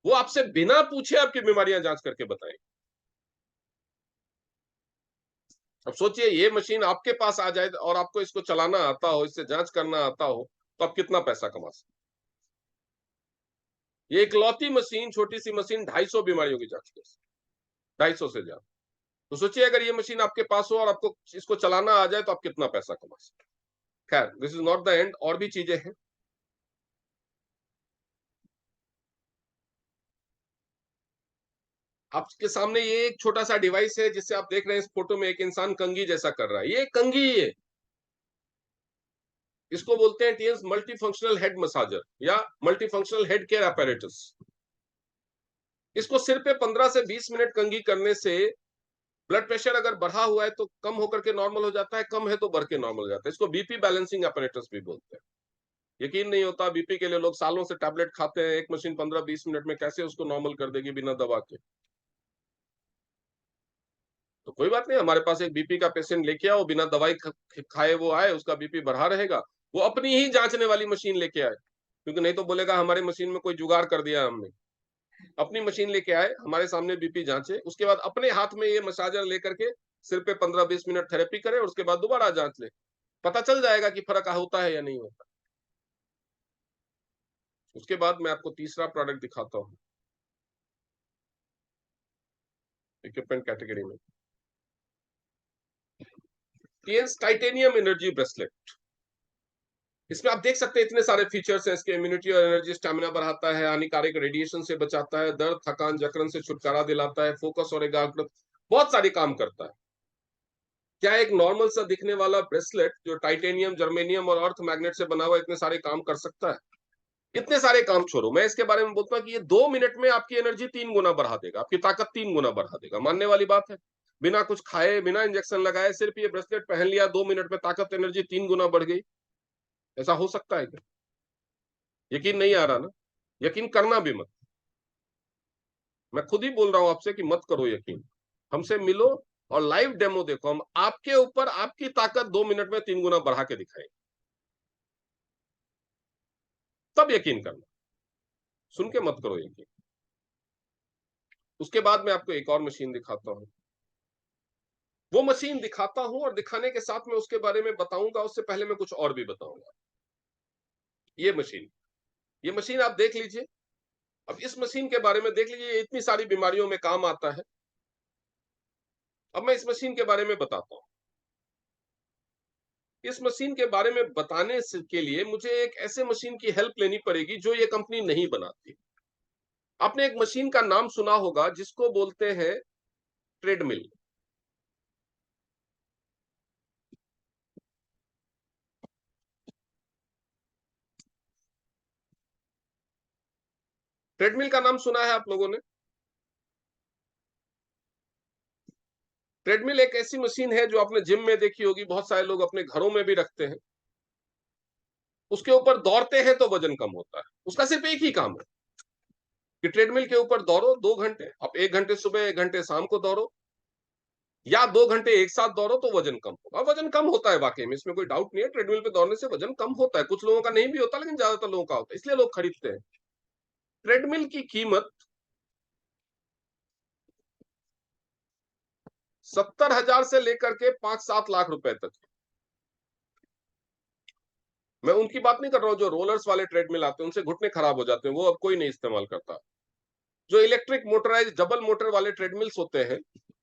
वो आपसे बिना पूछे आपकी बीमारियां जांच करके बताएं। अब सोचिए ये मशीन आपके पास आ जाए और आपको इसको चलाना आता हो, इससे जांच करना आता हो, तो आप कितना पैसा कमा सकते। ये इकलौती मशीन, छोटी सी मशीन 250 बीमारियों की जांच कर सकती, 250 से ज्यादा। तो सोचिए अगर ये मशीन आपके पास हो और आपको इसको चलाना आ जाए तो आप कितना पैसा कमा सकते। खैर, this is not the end, और भी चीजें हैं। आपके सामने ये एक छोटा सा डिवाइस है जिससे आप देख रहे हैं इस फोटो में एक इंसान कंघी जैसा कर रहा है। ये कंघी है, इसको बोलते हैं Tiens multi functional head massager या multi functional head care apparatus. इसको सिर पे 15 से 20 मिनट कंघी करने से ब्लड प्रेशर अगर बढ़ा हुआ है तो कम होकर के नॉर्मल हो जाता है, कम है तो बढ़ के नॉर्मल हो जाता है। इसको बीपी बैलेंसिंग अपैरेटस भी बोलते हैं। यकीन नहीं होता, बीपी के लिए लोग सालों से टैबलेट खाते हैं, एक मशीन 15-20 मिनट में कैसे उसको नॉर्मल कर देगी बिना दवा के। तो कोई बात नहीं, हमारे पास एक बीपी का पेशेंट लेके आओ, बिना दवाई खाए वो आए, उसका बीपी बढ़ा रहेगा, वो अपनी ही जांचने वाली मशीन लेके आए, क्योंकि नहीं तो बोलेगा हमारी मशीन में कोई जुगाड़ कर दिया हमने। अपनी मशीन लेके आए, हमारे सामने बीपी जांचे, उसके बाद अपने हाथ में ये मसाजर लेकर के सिर पे 15-20 मिनट थेरेपी करे और उसके बाद दोबारा जांच ले। पता चल जाएगा कि फर्क होता है या नहीं होता। उसके बाद मैं आपको तीसरा प्रोडक्ट दिखाता हूं इक्विपमेंट कैटेगरी में, टीएंस टाइटेनियम एनर्जी ब्रेसलेट। इसमें आप देख सकते हैं इतने सारे फीचर्स हैं इसके। इम्यूनिटी और एनर्जी स्टैमिना बढ़ाता है, हानिकारक रेडिएशन से बचाता है, दर्द थकान जकड़न से छुटकारा दिलाता है, फोकस और एकाग्रता, बहुत सारे काम करता है। क्या एक नॉर्मल सा दिखने वाला ब्रेसलेट जो टाइटेनियम, जर्मेनियम और अर्थ मैग्नेट से बना हुआ इतने सारे काम कर सकता है? इतने सारे काम छोड़ो, मैं इसके बारे में बोलता हूँ कि ये 2 मिनट में आपकी एनर्जी 3 गुना बढ़ा देगा, आपकी ताकत 3 गुना बढ़ा देगा। मानने वाली बात है? बिना कुछ खाए, बिना इंजेक्शन लगाए, सिर्फ ये ब्रेसलेट पहन लिया, 2 मिनट में ताकत, एनर्जी 3 गुना बढ़ गई। ऐसा हो सकता है क्या? यकीन नहीं आ रहा ना? यकीन करना भी मत। मैं खुद ही बोल रहा हूं आपसे कि मत करो यकीन। हमसे मिलो और लाइव डेमो देखो, हम आपके ऊपर आपकी ताकत 2 मिनट में 3 गुना बढ़ा के दिखाएंगे, तब यकीन करना। सुन के मत करो यकीन। उसके बाद मैं आपको एक और मशीन दिखाता हूं। वो मशीन दिखाता हूं और दिखाने के साथ में उसके बारे में बताऊंगा, उससे पहले मैं कुछ और भी बताऊंगा। ये मशीन आप देख लीजिए। अब इस मशीन के बारे में देख लीजिए, ये इतनी सारी बीमारियों में काम आता है। अब मैं इस मशीन के बारे में बताता हूं। इस मशीन के बारे में बताने के लिए मुझे एक ऐसे मशीन की हेल्प लेनी पड़ेगी जो ये कंपनी नहीं बनाती। आपने एक मशीन का नाम सुना होगा जिसको बोलते हैं ट्रेडमिल। ट्रेडमिल का नाम सुना है आप लोगों ने? ट्रेडमिल एक ऐसी मशीन है जो आपने जिम में देखी होगी, बहुत सारे लोग अपने घरों में भी रखते हैं। उसके ऊपर दौड़ते हैं तो वजन कम होता है। उसका सिर्फ एक ही काम है कि ट्रेडमिल के ऊपर दौड़ो 2 घंटे, आप 1 घंटे सुबह 1 घंटे शाम को दौड़ो, या 2 घंटे एक साथ दौड़ो तो वजन कम होगा। वजन कम होता है वाकई में, इसमें कोई डाउट नहीं है। ट्रेडमिल पे दौड़ने से वजन कम होता है, कुछ लोगों का नहीं भी होता लेकिन ज्यादातर लोगों का होता है, इसलिए लोग खरीदते हैं। ट्रेडमिल की कीमत 70,000 से लेकर के 5-7 लाख रुपए तक है। मैं उनकी बात नहीं कर रहा हूं जो रोलर्स वाले ट्रेडमिल आते हैं, उनसे घुटने खराब हो जाते हैं, वो अब कोई नहीं इस्तेमाल करता। जो इलेक्ट्रिक मोटराइज डबल मोटर वाले ट्रेडमिल्स होते हैं,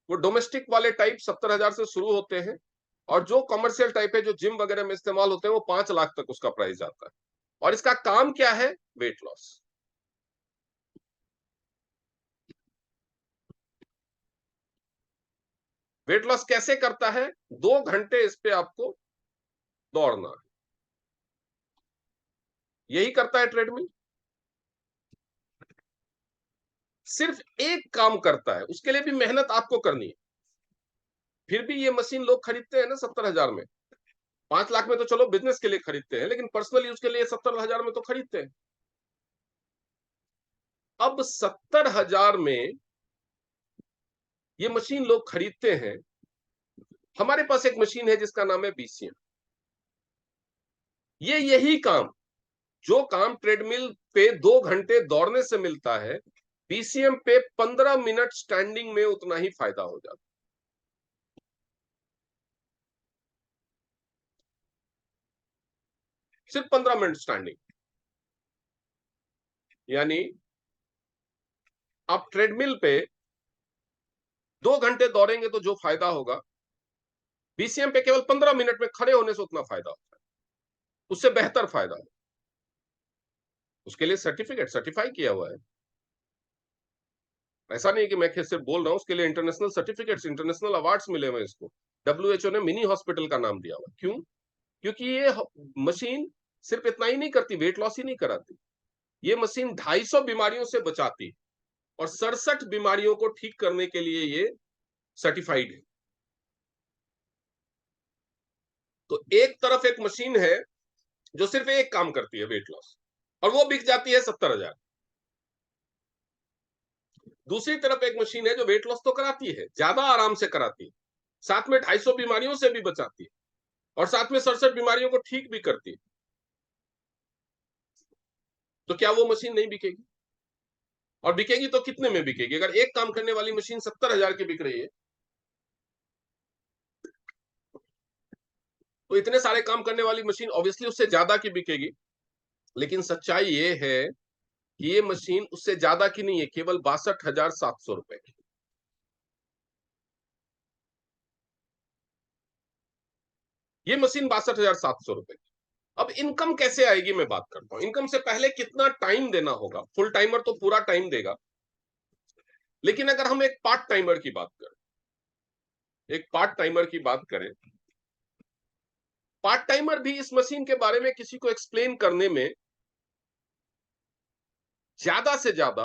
वो डोमेस्टिक वाले टाइप 70,000 से शुरू होते हैं, और जो कमर्शियल टाइप है जो जिम वगैरह में इस्तेमाल होते हैं वो 5 लाख तक उसका प्राइस जाता है। और इसका काम क्या है? Weight loss. वेट लॉस कैसे करता है? 2 घंटे इस पे आपको दौड़ना है, यही करता है ट्रेडमिल। सिर्फ एक काम करता है, उसके लिए भी मेहनत आपको करनी है। फिर भी ये मशीन लोग खरीदते हैं ना 70,000 में। 5 लाख में तो चलो बिजनेस के लिए खरीदते हैं, लेकिन पर्सनल यूज के लिए 70,000 में तो खरीदते हैं। अब 70,000 में ये मशीन लोग खरीदते हैं। हमारे पास एक मशीन है जिसका नाम है बीसीएम। ये यही काम, जो काम ट्रेडमिल पे 2 घंटे दौड़ने से मिलता है, बीसीएम पे 15 मिनट स्टैंडिंग में उतना ही फायदा हो जाता है। सिर्फ 15 मिनट स्टैंडिंग। यानी आप ट्रेडमिल पे 2 घंटे दौड़ेंगे तो जो फायदा होगा, बीसीएम पे केवल 15 मिनट में खड़े होने से उतना फायदा होता है, उससे बेहतर फायदा है। उसके लिए सर्टिफिकेट सर्टिफाई किया हुआ है। ऐसा नहीं है कि मैं सिर्फ बोल रहा हूं, उसके लिए इंटरनेशनल सर्टिफिकेट्स, इंटरनेशनल अवार्ड्स मिले हुए इसको। डब्ल्यूएचओ ने मिनी हॉस्पिटल का नाम दिया हुआ। क्यों? क्योंकि ये मशीन सिर्फ इतना ही नहीं करती, वेट लॉस ही नहीं कराती, ये मशीन 250 बीमारियों से बचाती, और 67 बीमारियों को ठीक करने के लिए ये सर्टिफाइड है। तो एक तरफ एक मशीन है जो सिर्फ एक काम करती है, वेट लॉस, और वो बिक जाती है 70,000। दूसरी तरफ एक मशीन है जो वेट लॉस तो कराती है, ज्यादा आराम से कराती है, साथ में 250 बीमारियों से भी बचाती है, और साथ में 67 बीमारियों को ठीक भी करती है। तो क्या वो मशीन नहीं बिकेगी? और बिकेगी तो कितने में बिकेगी? अगर एक काम करने वाली मशीन 70,000 की बिक रही है, तो इतने सारे काम करने वाली मशीन ऑब्वियसली उससे ज्यादा की बिकेगी। लेकिन सच्चाई ये है कि ये मशीन उससे ज्यादा की नहीं है, केवल 62,700 रुपए की। ये मशीन 62,700 रुपए की। अब इनकम कैसे आएगी मैं बात करता हूं। इनकम से पहले कितना टाइम देना होगा। फुल टाइमर तो पूरा टाइम देगा, लेकिन अगर हम एक पार्ट टाइमर की बात करें, एक पार्ट टाइमर की बात करें, पार्ट टाइमर भी इस मशीन के बारे में किसी को एक्सप्लेन करने में ज्यादा से ज्यादा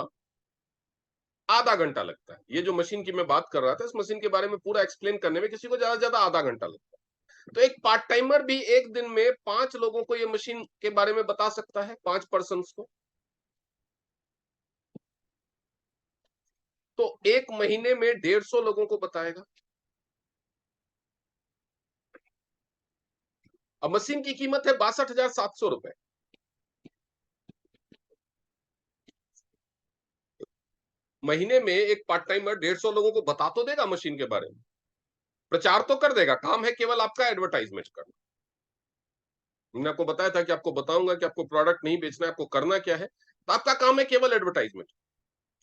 आधा घंटा लगता है। ये जो मशीन की मैं बात कर रहा था, इस मशीन के बारे में पूरा एक्सप्लेन करने में किसी को ज्यादा से ज्यादा आधा घंटा लगता है। तो एक पार्ट टाइमर भी एक दिन में 5 लोगों को ये मशीन के बारे में बता सकता है, 5 पर्सन को। तो एक महीने में 150 लोगों को बताएगा। अब मशीन की कीमत है 62,700 रुपए। महीने में एक पार्ट टाइमर 150 लोगों को बता तो देगा मशीन के बारे में, प्रचार तो कर देगा। काम है केवल आपका एडवर्टाइजमेंट करना। मैंने आपको बताया था कि आपको बताऊंगा कि आपको प्रोडक्ट नहीं बेचना है, आपको करना क्या है। तो आपका काम है केवल एडवर्टाइजमेंट।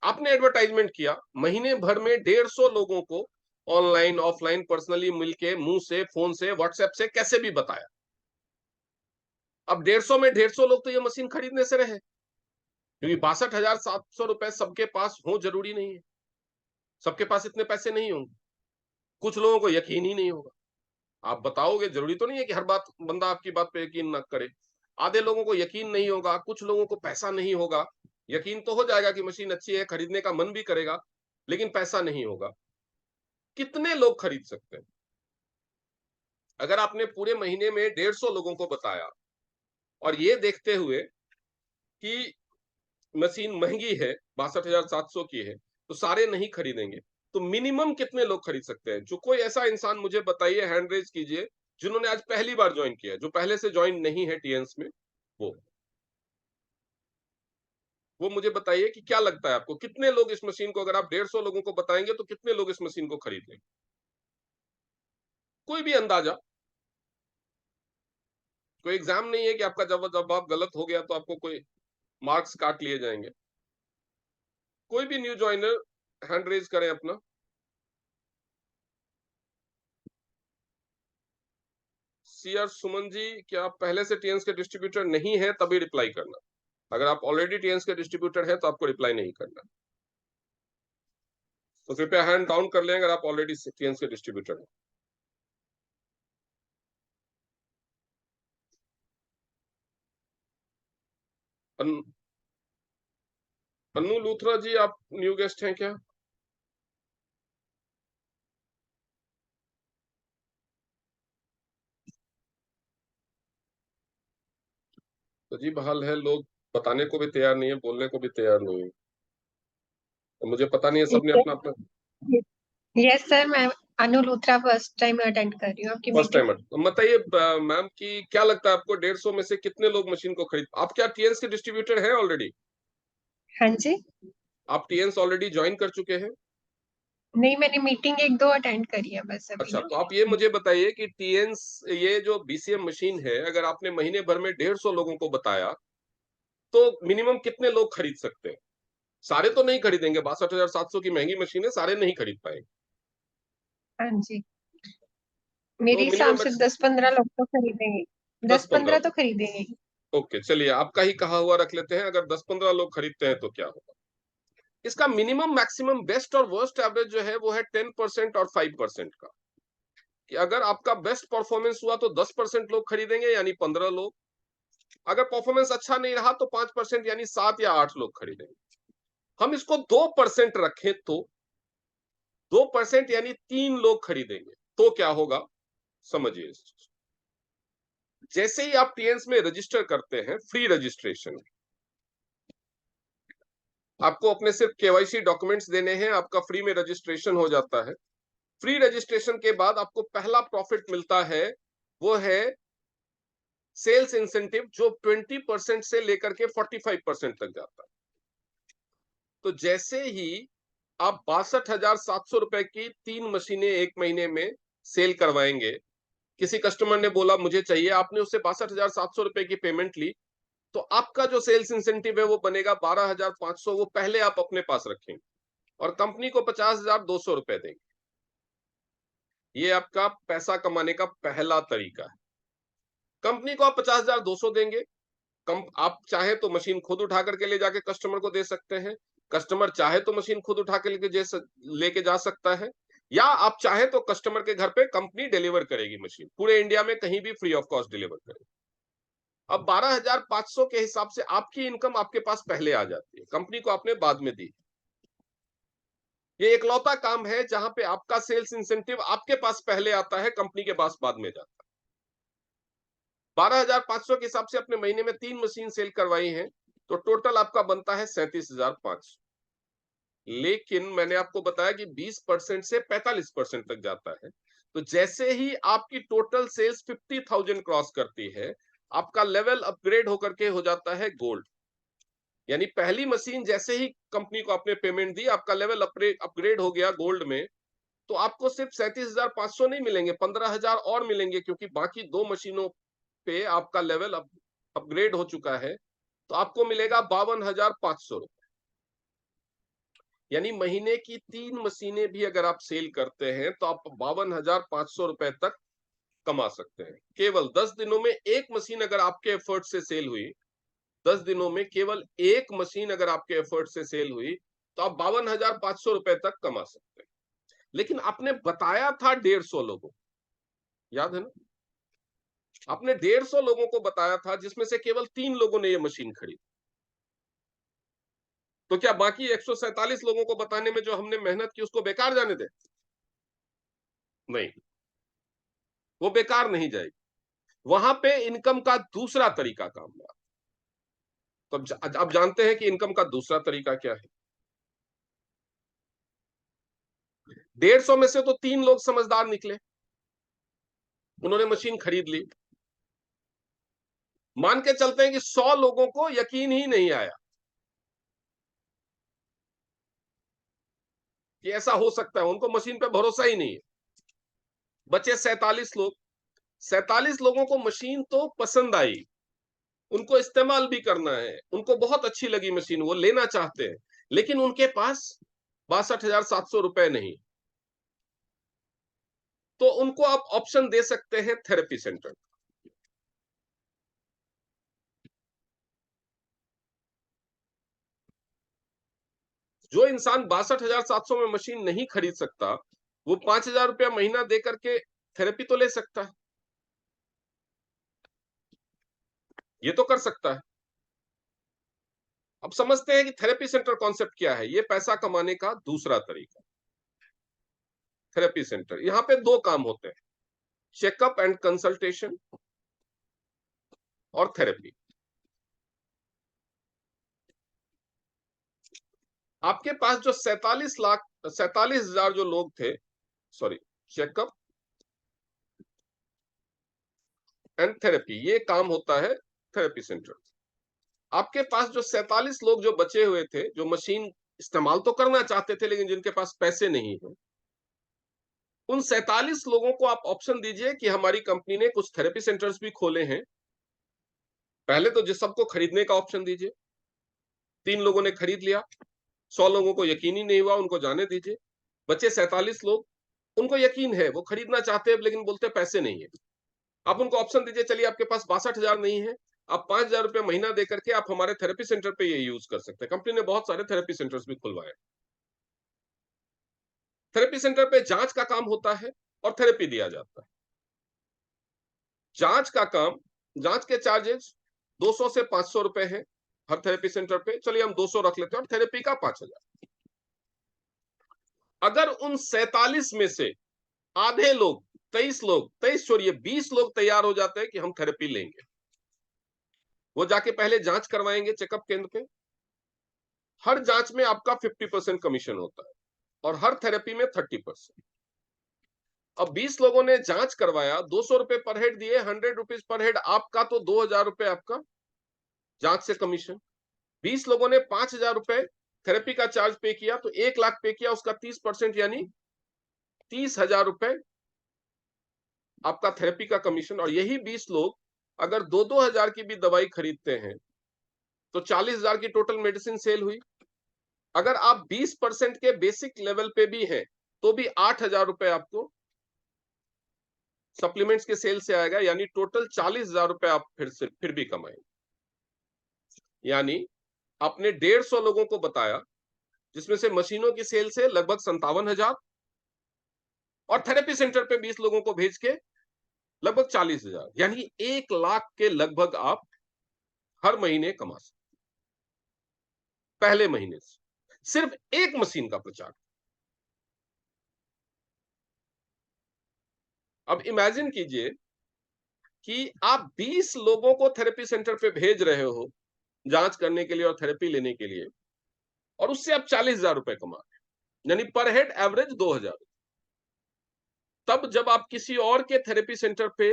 आपने एडवर्टाइजमेंट किया, महीने भर में 150 लोगों को ऑनलाइन ऑफलाइन पर्सनली मिलके, मुंह से, फोन से, व्हाट्सएप से, कैसे भी बताया। अब 150 में 150 लोग तो ये मशीन खरीदने से रहे, क्योंकि 62,700 रुपए सबके पास हो जरूरी नहीं है। सबके पास इतने पैसे नहीं होंगे। कुछ लोगों को यकीन ही नहीं होगा। आप बताओगे, जरूरी तो नहीं है कि हर बात बंदा आपकी बात पे यकीन ना करे। आधे लोगों को यकीन नहीं होगा, कुछ लोगों को पैसा नहीं होगा। यकीन तो हो जाएगा कि मशीन अच्छी है, खरीदने का मन भी करेगा, लेकिन पैसा नहीं होगा। कितने लोग खरीद सकते हैं? अगर आपने पूरे महीने में 150 लोगों को बताया, और ये देखते हुए कि मशीन महंगी है, 62,700 की है, तो सारे नहीं खरीदेंगे, तो मिनिमम कितने लोग खरीद सकते हैं? जो कोई ऐसा इंसान मुझे बताइए, हैंड रेज कीजिए, जिन्होंने आज पहली बार ज्वाइन किया है, जो पहले से ज्वाइन नहीं है टीएंस में। वो मुझे बताइए कि क्या लगता है आपको, कितने लोग इस मशीन को, अगर आप 150 लोगों को बताएंगे तो कितने लोग इस मशीन को खरीद लेंगे? कोई भी अंदाजा? कोई एग्जाम नहीं है कि आपका जवाब गलत हो गया तो आपको कोई मार्क्स काट लिए जाएंगे। कोई भी न्यू ज्वाइनर हैंड रेज करें अपना। सी आर सुमन जी, क्या आप पहले से टीएंस के डिस्ट्रीब्यूटर नहीं है तभी रिप्लाई करना। अगर आप ऑलरेडी टीएंस के डिस्ट्रीब्यूटर हैं तो आपको रिप्लाई नहीं करना। तो कृपया हैंड डाउन कर लें अगर आप ऑलरेडी टीएंस के डिस्ट्रीब्यूटर हैं। अन्नू लूथरा जी, आप न्यू गेस्ट हैं क्या? तो जी बहाल है, लोग बताने को भी तैयार नहीं है, बोलने को भी तैयार नहीं है। तो मुझे पता नहीं है, सबने अपना अपना। यस सर, मैं अनु लूथरा फर्स्ट टाइम अटेंड कर रही हूँ आपकी फर्स्ट मीटिंग। टाइम। तो बताइए मैम कि क्या लगता है आपको, 150 में से कितने लोग मशीन को खरीद, आप क्या टीएंस के डिस्ट्रीब्यूटर हैं ऑलरेडी? हाँ जी। आप टीएंस ऑलरेडी ज्वाइन कर चुके हैं? नहीं, मैंने मीटिंग 1-2 अटेंड करी है बस अभी अच्छा, ना। तो आप ये मुझे बताइए कि टीएंस, ये जो बीसीएम मशीन है, अगर आपने महीने भर में 150 लोगों को बताया, तो मिनिमम कितने लोग खरीद सकते हैं? सारे तो नहीं खरीदेंगे, 62,700 की महंगी मशीन है, सारे नहीं खरीद पाएंगे। हाँ जी, तो मेरे हिसाब मिनिमम से 10-15 लोग तो खरीदेंगे। 10-15 10-15 तो खरीदेंगे ही। ओके, चलिए आपका ही कहा हुआ रख लेते हैं। अगर 10-15 लोग खरीदते हैं तो क्या होगा? इसका मिनिमम, मैक्सिमम, बेस्ट और वर्स्ट एवरेज जो है वो है 10% और 5% का। कि अगर आपका बेस्ट परफॉर्मेंस हुआ तो 10% लोग खरीदेंगे, यानी 15 लोग। अगर परफॉर्मेंस अच्छा नहीं रहा तो 5%, यानी 7 या 8 लोग खरीदेंगे। हम इसको 2% रखें तो 2% यानी 3 लोग खरीदेंगे, तो क्या होगा समझिए। जैसे ही आप टीएंस में रजिस्टर करते हैं, फ्री रजिस्ट्रेशन, आपको अपने सिर्फ केवाईसी डॉक्यूमेंट्स देने हैं, आपका फ्री में रजिस्ट्रेशन हो जाता है। फ्री रजिस्ट्रेशन के बाद आपको पहला प्रॉफिट मिलता है, वो है सेल्स इंसेंटिव, जो 20% से लेकर के 45% तक जाता है। तो जैसे ही आप 62,700 रुपए की 3 मशीनें 1 महीने में सेल करवाएंगे, किसी कस्टमर ने बोला मुझे चाहिए, आपने उससे 62,700 रुपए की पेमेंट ली, तो आपका जो सेल्स इंसेंटिव है वो बनेगा 12,500, वो पहले आप अपने पास रखेंगे और कंपनी को 50,200 रुपए देंगे। ये आपका पैसा कमाने का पहला तरीका है। कंपनी को आप 50,200 देंगे, आप चाहे तो मशीन खुद उठा करके ले जाके कस्टमर को दे सकते हैं, कस्टमर चाहे तो मशीन खुद उठा के लेके जा सकता है, या आप चाहे तो कस्टमर के घर पे कंपनी डिलीवर करेगी मशीन, पूरे इंडिया में कहीं भी फ्री ऑफ कॉस्ट डिलीवर करेगी। अब 12,500 के हिसाब से आपकी इनकम आपके पास पहले आ जाती है, कंपनी को आपने बाद में दी। ये इकलौता काम है जहां पे आपका सेल्स इंसेंटिव आपके पास पहले आता है, कंपनी के पास बाद में जाता है। 12,500 के हिसाब से अपने महीने में 3 मशीन सेल करवाई है, तो टोटल आपका बनता है 37,500। लेकिन मैंने आपको बताया कि 20% से 45% तक जाता है। तो जैसे ही आपकी टोटल सेल्स 50,000 क्रॉस करती है, आपका लेवल अपग्रेड होकर के हो जाता है गोल्ड। यानी पहली मशीन जैसे ही कंपनी को आपने पेमेंट दी, आपका लेवल अपग्रेड हो गया गोल्ड में, तो आपको सिर्फ 37,500 नहीं मिलेंगे, 15,000 और मिलेंगे, क्योंकि बाकी 2 मशीनों पे आपका लेवल अपग्रेड हो चुका है। तो आपको मिलेगा 52,500 रुपए। यानी महीने की 3 मशीनें भी अगर आप सेल करते हैं तो आप 52,500 रुपए तक कमा सकते हैं। केवल 10 दिनों में एक मशीन अगर आपके एफर्ट से सेल हुई, 10 दिनों में केवल एक मशीन अगर आपके एफर्ट से सेल हुई, तो आप 52,500 रुपए तक कमा सकते हैं। लेकिन आपने बताया था 150 लोगों, याद है ना? आपने 150 लोगों को बताया था, जिसमें से केवल 3 लोगों ने ये मशीन खरीदी। तो क्या बाकी 147 लोगों को बताने में जो हमने मेहनत की उसको बेकार जाने दे? नहीं, वो बेकार नहीं जाएगी। वहां पे इनकम का दूसरा तरीका काम है। तो अब जानते हैं कि इनकम का दूसरा तरीका क्या है। 150 में से तो 3 लोग समझदार निकले, उन्होंने मशीन खरीद ली। मान के चलते हैं कि 100 लोगों को यकीन ही नहीं आया कि ऐसा हो सकता है, उनको मशीन पे भरोसा ही नहीं है। बचे 47 लोग। 47 लोगों को मशीन तो पसंद आई, उनको इस्तेमाल भी करना है, उनको बहुत अच्छी लगी मशीन, वो लेना चाहते हैं, लेकिन उनके पास 62,700 रुपए नहीं। तो उनको आप ऑप्शन दे सकते हैं थेरेपी सेंटर। जो इंसान 62,700 में मशीन नहीं खरीद सकता, वो 5,000 रुपया महीना दे करके थेरेपी तो ले सकता है, ये तो कर सकता है। अब समझते हैं कि थेरेपी सेंटर कॉन्सेप्ट क्या है। ये पैसा कमाने का दूसरा तरीका। थेरेपी सेंटर, यहां पे 2 काम होते हैं, चेकअप एंड कंसल्टेशन और थेरेपी। आपके पास जो 47,00,000 जो लोग थे, सॉरी, चेकअप एंड थेरेपी, ये काम होता है थेरेपी सेंटर। आपके पास जो 47 लोग जो बचे हुए थे, जो मशीन इस्तेमाल तो करना चाहते थे लेकिन जिनके पास पैसे नहीं है, उन 47 लोगों को आप ऑप्शन दीजिए कि हमारी कंपनी ने कुछ थेरेपी सेंटर्स भी खोले हैं। पहले तो जिस सबको खरीदने का ऑप्शन दीजिए। 3 लोगों ने खरीद लिया, 100 लोगों को यकीन ही नहीं हुआ, उनको जाने दीजिए। बचे 47 लोग, उनको यकीन है, वो खरीदना चाहते हैं लेकिन बोलते पैसे नहीं है। आप उनको ऑप्शन दीजिए, चलिए आपके पास 62,000 नहीं है, आप 5,000 रुपये महीना दे करके आप हमारे थेरेपी सेंटर पे ये यूज कर सकते हैं। कंपनी ने बहुत सारे थेरेपी सेंटर्स भी खुलवाए। थेरेपी सेंटर पे जांच का काम होता है और थेरेपी दिया जाता है। जांच का काम, जांच के चार्जेस 200 से 500 रुपए हैं हर थेरेपी सेंटर पे। चलिए हम 200 रख लेते हैं और थेरेपी का 5,000। अगर उन 47 में से आधे लोग, 23 लोग, 23 छोड़िए, 20 लोग तैयार हो जाते हैं कि हम थेरेपी लेंगे, वो जाके पहले जांच करवाएंगे चेकअप केंद्र पे। हर जांच में आपका 50% कमीशन होता है और हर थेरेपी में 30%। अब 20 लोगों ने जांच करवाया, 200 रुपए पर हेड दिए, 100 रुपीज पर हेड आपका, तो 2,000 रुपए आपका जांच से कमीशन। 20 लोगों ने 5,000 रुपए थेरेपी का चार्ज पे किया तो 1 लाख पे किया, उसका 30% यानी 30,000 रुपए आपका थेरेपी का कमीशन। और यही 20 लोग अगर 2-2 हजार की भी दवाई खरीदते हैं तो 40,000 की टोटल मेडिसिन सेल हुई। अगर आप 20% के बेसिक लेवल पे भी हैं तो भी 8,000 रुपए आपको सप्लीमेंट्स के सेल से आएगा, यानी टोटल 40,000 रुपए आप फिर भी कमाएंगे। यानी आपने 150 लोगों को बताया, जिसमें से मशीनों की सेल से लगभग 57,000 और थेरेपी सेंटर पे 20 लोगों को भेज के लगभग 40,000, यानी 1 लाख के लगभग आप हर महीने कमा सकते पहले महीने से, सिर्फ एक मशीन का प्रचार। अब इमेजिन कीजिए कि आप 20 लोगों को थेरेपी सेंटर पे भेज रहे हो जांच करने के लिए और थेरेपी लेने के लिए, और उससे आप 40,000 रुपए कमा रहे हैं, यानी पर हेड एवरेज 2,000। तब जब आप किसी और के थेरेपी सेंटर पे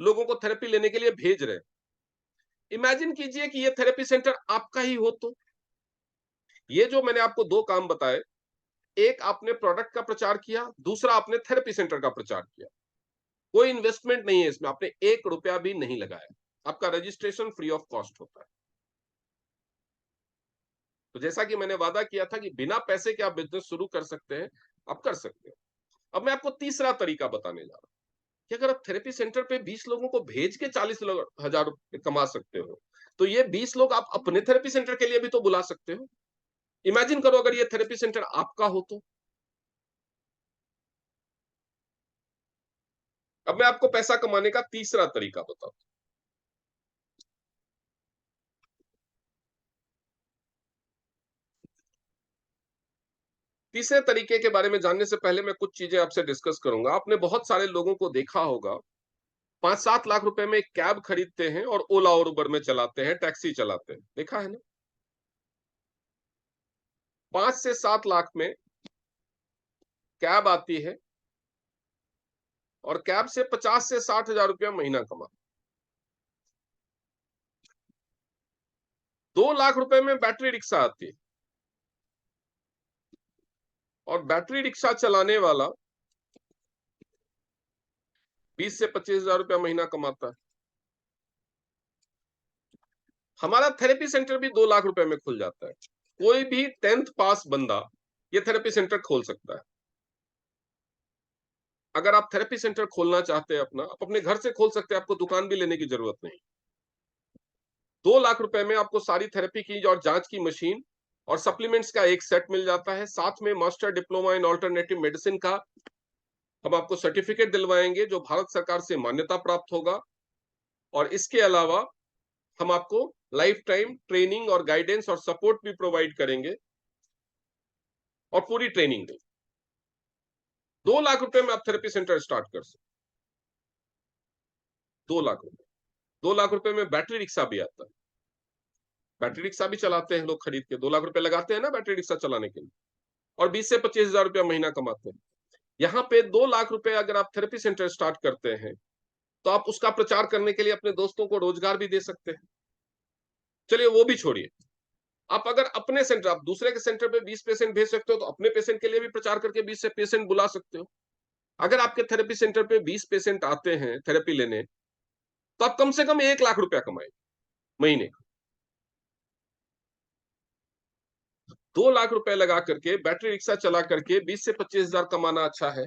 लोगों को थेरेपी लेने के लिए भेज रहे हैं, इमेजिन कीजिए कि ये थेरेपी सेंटर आपका ही हो तो। ये जो मैंने आपको दो काम बताए, एक आपने प्रोडक्ट का प्रचार किया, दूसरा आपने थेरेपी सेंटर का प्रचार किया। कोई इन्वेस्टमेंट नहीं है इसमें, आपने 1 रुपया भी नहीं लगाया, आपका रजिस्ट्रेशन फ्री ऑफ कॉस्ट होता है। तो जैसा कि मैंने वादा किया था कि बिना पैसे के आप बिजनेस शुरू कर सकते हैं, आप कर सकते हैं। अब मैं आपको तीसरा तरीका बताने जा रहा हूं कि अगर आप थेरेपी सेंटर पे 20 लोगों को भेज के 40,000 रुपए कमा सकते हो, तो ये 20 लोग आप अपने थेरेपी सेंटर के लिए भी तो बुला सकते हो। इमेजिन करो अगर ये थेरेपी सेंटर आपका हो तो। अब मैं आपको पैसा कमाने का तीसरा तरीका बताता हूं। तीसरे तरीके के बारे में जानने से पहले मैं कुछ चीजें आपसे डिस्कस करूंगा। आपने बहुत सारे लोगों को देखा होगा 5-7 लाख रुपए में एक कैब खरीदते हैं और ओला और उबर में चलाते हैं, टैक्सी चलाते हैं, देखा है ना? 5 से 7 लाख में कैब आती है और कैब से 50 से 60,000 रुपया महीना कमा। 2 लाख रुपए में बैटरी रिक्शा आती है और बैटरी रिक्शा चलाने वाला 20 से 25,000 रुपया महीना कमाता है। हमारा थेरेपी सेंटर भी 2 लाख रुपए में खुल जाता है। कोई भी 10th पास बंदा ये थेरेपी सेंटर खोल सकता है। अगर आप थेरेपी सेंटर खोलना चाहते हैं अपना, आप अपने घर से खोल सकते हैं, आपको दुकान भी लेने की जरूरत नहीं। 2 लाख रुपए में आपको सारी थेरेपी की और जांच की मशीन और सप्लीमेंट्स का एक सेट मिल जाता है। साथ में master diploma in alternative medicine का हम आपको सर्टिफिकेट दिलवाएंगे जो भारत सरकार से मान्यता प्राप्त होगा। और इसके अलावा हम आपको लाइफ टाइम ट्रेनिंग और गाइडेंस और सपोर्ट भी प्रोवाइड करेंगे और पूरी ट्रेनिंग देंगे। 2 लाख रुपए में आप थेरेपी सेंटर स्टार्ट कर सकते। 2 लाख रुपए, 2 लाख रुपए में बैटरी रिक्शा भी आता है। बैटरी रिक्शा भी चलाते हैं लोग, खरीद के 2 लाख रुपए लगाते हैं ना बैटरी रिक्शा चलाने के लिए, और 20 से 25,000 रुपया महीना कमाते हैं। यहाँ पे 2 लाख रुपए अगर आप थेरेपी सेंटर स्टार्ट करते हैं तो आप उसका प्रचार करने के लिए अपने दोस्तों को रोजगार भी दे सकते हैं। चलिए वो भी छोड़िए, आप अगर अपने सेंटर, आप दूसरे के सेंटर पे 20 पेशेंट भेज सकते हो तो अपने पेशेंट के लिए भी प्रचार करके 20 से पेशेंट बुला सकते हो। अगर आपके थेरेपी सेंटर पे 20 पेशेंट आते हैं थेरेपी लेने, तो आप कम से कम 1 लाख रुपया कमाएंगे महीने का। 2 लाख रुपए लगा करके बैटरी रिक्शा चला करके 20 से 25,000 कमाना अच्छा है।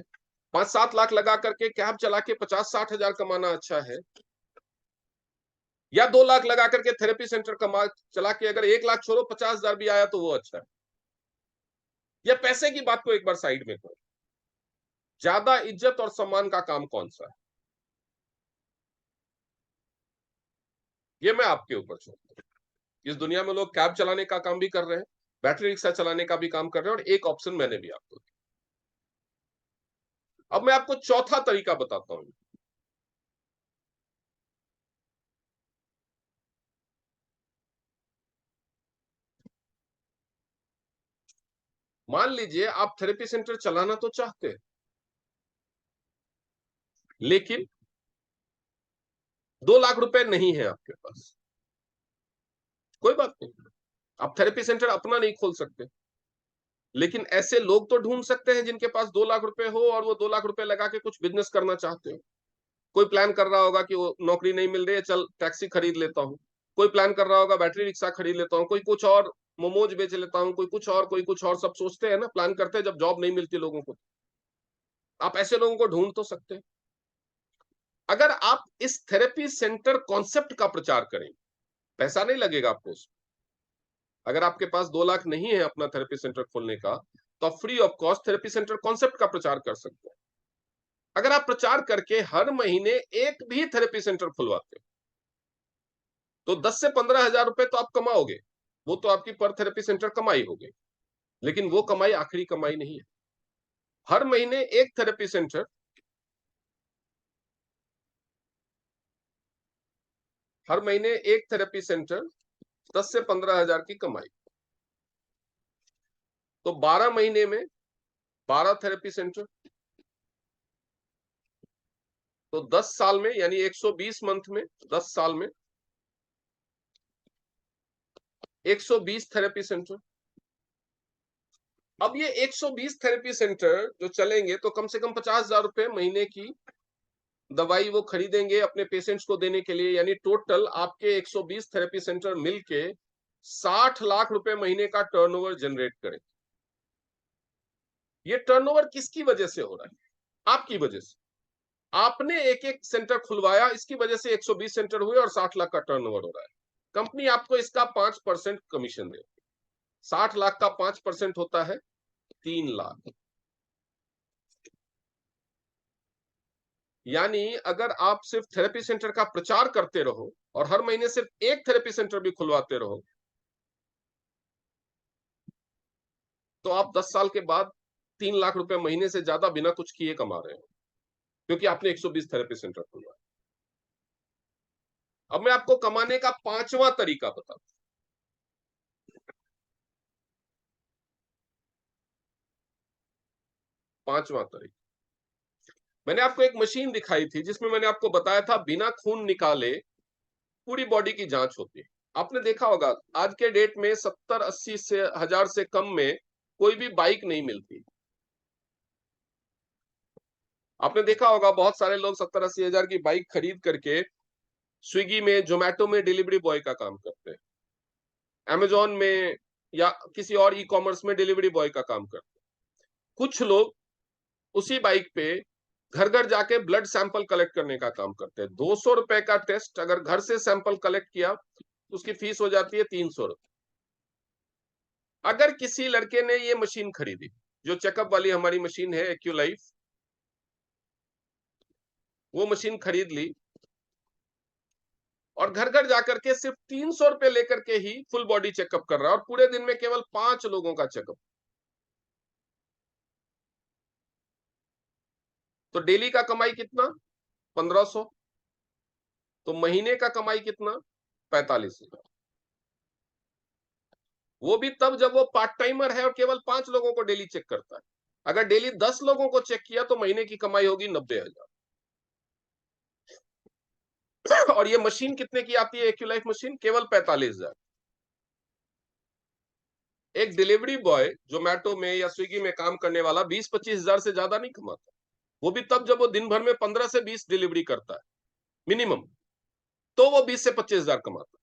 5-7 लाख लगा करके कैब चला के 50-60,000 कमाना अच्छा है। या 2 लाख लगा करके थेरेपी सेंटर कमा चला के अगर 1 लाख छोड़ो 50,000 भी आया तो वो अच्छा है। या पैसे की बात को एक बार साइड में करो, ज्यादा इज्जत और सम्मान का काम कौन सा है? ये मैं आपके ऊपर छोड़ता हूं। इस दुनिया में लोग कैब चलाने का काम भी कर रहे हैं, बैटरी रिक्शा चलाने का भी काम कर रहे हैं, और एक ऑप्शन मैंने भी आपको दिया। अब मैं आपको चौथा तरीका बताता हूं। मान लीजिए आप थेरेपी सेंटर चलाना तो चाहते हैं, लेकिन 2 लाख रुपए नहीं है आपके पास। कोई बात नहीं, आप थेरेपी सेंटर अपना नहीं खोल सकते, लेकिन ऐसे लोग तो ढूंढ सकते हैं जिनके पास 2 लाख रुपए हो और वो 2 लाख रुपए लगा के कुछ बिजनेस करना चाहते हो। कोई प्लान कर रहा होगा कि वो नौकरी नहीं मिल रही है, चल टैक्सी खरीद लेता हूँ। कोई प्लान कर रहा होगा बैटरी रिक्शा खरीद लेता हूँ, कोई कुछ और मोमोज बेच लेता हूँ, कोई कुछ और, सब सोचते हैं ना, प्लान करते हैं जब जॉब नहीं मिलती लोगों को। आप ऐसे लोगों को ढूंढ तो सकते हैं। अगर आप इस थेरेपी सेंटर कॉन्सेप्ट का प्रचार करें, पैसा नहीं लगेगा आपको उसमें। अगर आपके पास 2 लाख नहीं है अपना थेरेपी सेंटर खोलने का, तो आप free of cost therapy centre concept का प्रचार कर सकते हैं। अगर आप प्रचार करके हर महीने एक भी थेरेपी सेंटर खुलवाते हो, तो 10 से 15 हजार रुपए तो आप कमाओगे। वो तो आपकी पर थेरेपी सेंटर कमाई हो गई, लेकिन वो कमाई आखिरी कमाई नहीं है। हर महीने एक थेरेपी सेंटर, हर महीने एक थेरेपी सेंटर 10 से 15 हजार की कमाई, तो 12 महीने में 12 थेरेपी सेंटर, तो 10 साल में यानी 120 मंथ में, 10 साल में 120 थेरेपी सेंटर। अब ये 120 थेरेपी सेंटर जो चलेंगे तो कम से कम 50,000 रुपए महीने की दवाई वो खरीदेंगे अपने पेशेंट्स को देने के लिए, यानी टोटल आपके 120 थेरेपी सेंटर मिलके 60 लाख रुपए महीने का टर्नओवर जनरेट करें। ये टर्नओवर किसकी वजह से हो रहा है? आपकी वजह से। आपने एक एक सेंटर खुलवाया, इसकी वजह से 120 सेंटर हुए और 60 लाख का टर्नओवर हो रहा है। कंपनी आपको इसका 5% कमीशन दे। 60 लाख का 5% होता है 3 लाख। यानी अगर आप सिर्फ थेरेपी सेंटर का प्रचार करते रहो और हर महीने सिर्फ एक थेरेपी सेंटर भी खुलवाते रहो, तो आप 10 साल के बाद 3 लाख रुपए महीने से ज्यादा बिना कुछ किए कमा रहे हो, क्योंकि आपने 120 थेरेपी सेंटर खुलवाया। अब मैं आपको कमाने का 5वां तरीका बताता हूं। 5वां तरीका, मैंने आपको एक मशीन दिखाई थी जिसमें मैंने आपको बताया था बिना खून निकाले पूरी बॉडी की जांच होती है। आपने देखा होगा आज के डेट में 70-80 से हजार से कम में कोई भी बाइक नहीं मिलती। आपने देखा होगा बहुत सारे लोग 70-80 हजार की बाइक खरीद करके स्विगी में, जोमेटो में डिलीवरी बॉय का काम करते हैं, अमेजोन में या किसी और ई कॉमर्स में डिलीवरी बॉय का काम करते हैं। कुछ लोग उसी बाइक पे घर घर जाके ब्लड सैंपल कलेक्ट करने का काम करते हैं। 200 रुपए का टेस्ट, अगर घर से सैंपल कलेक्ट किया तो उसकी फीस हो जाती है 300 रुपए। अगर किसी लड़के ने ये मशीन खरीदी, जो चेकअप वाली हमारी मशीन है एक्यूलाइफ, वो मशीन खरीद ली और घर घर जाकर के सिर्फ 300 रुपए लेकर के ही फुल बॉडी चेकअप कर रहा है और पूरे दिन में केवल 5 लोगों का चेकअप, तो डेली का कमाई कितना? 1500। तो महीने का कमाई कितना? 45,000। वो भी तब जब वो पार्ट टाइमर है और केवल 5 लोगों को डेली चेक करता है। अगर डेली 10 लोगों को चेक किया तो महीने की कमाई होगी 90,000। और ये मशीन कितने की आती है? एक्यूलाइफ मशीन केवल 45,000। एक डिलीवरी बॉय जोमेटो में या स्विगी में काम करने वाला 20-25 हजार से ज्यादा नहीं कमाता, वो भी तब जब वो दिन भर में 15 से 20 डिलीवरी करता है मिनिमम, तो वो 20 से 25 हजार कमाता है।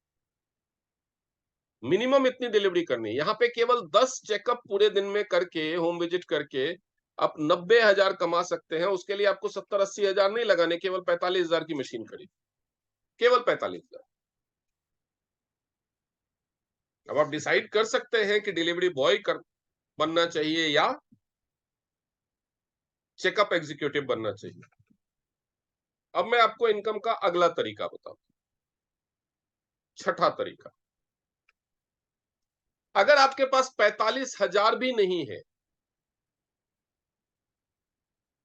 मिनिमम इतनी डिलीवरी करनी है। यहाँ पे केवल 10 चेकअप पूरे दिन में करके, होम विजिट करके आप 90,000 कमा सकते हैं। उसके लिए आपको 70-80 हजार नहीं लगाने, केवल 45,000 की मशीन खरीद, केवल 45,000। अब आप डिसाइड कर सकते हैं कि डिलीवरी बॉय कर बनना चाहिए या चेकअप एग्जीक्यूटिव बनना चाहिए। अब मैं आपको इनकम का अगला तरीका बताऊं, छठा तरीका। अगर आपके पास 45,000 भी नहीं है,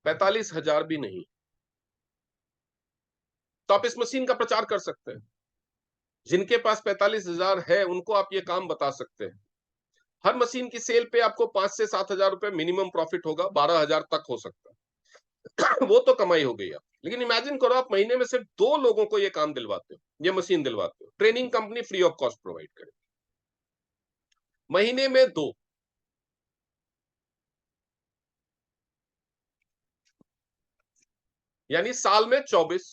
45,000 भी नहीं, तो आप इस मशीन का प्रचार कर सकते हैं। जिनके पास 45,000 है उनको आप ये काम बता सकते हैं। हर मशीन की सेल पे आपको 5 से 7 हजार रुपए मिनिमम प्रॉफिट होगा, 12,000 तक हो सकता है। वो तो कमाई हो गई आप। लेकिन इमेजिन करो आप महीने में सिर्फ 2 लोगों को ये काम दिलवाते हो, ये मशीन दिलवाते हो, training company free of cost provide करे। महीने में 2, यानी साल में 24,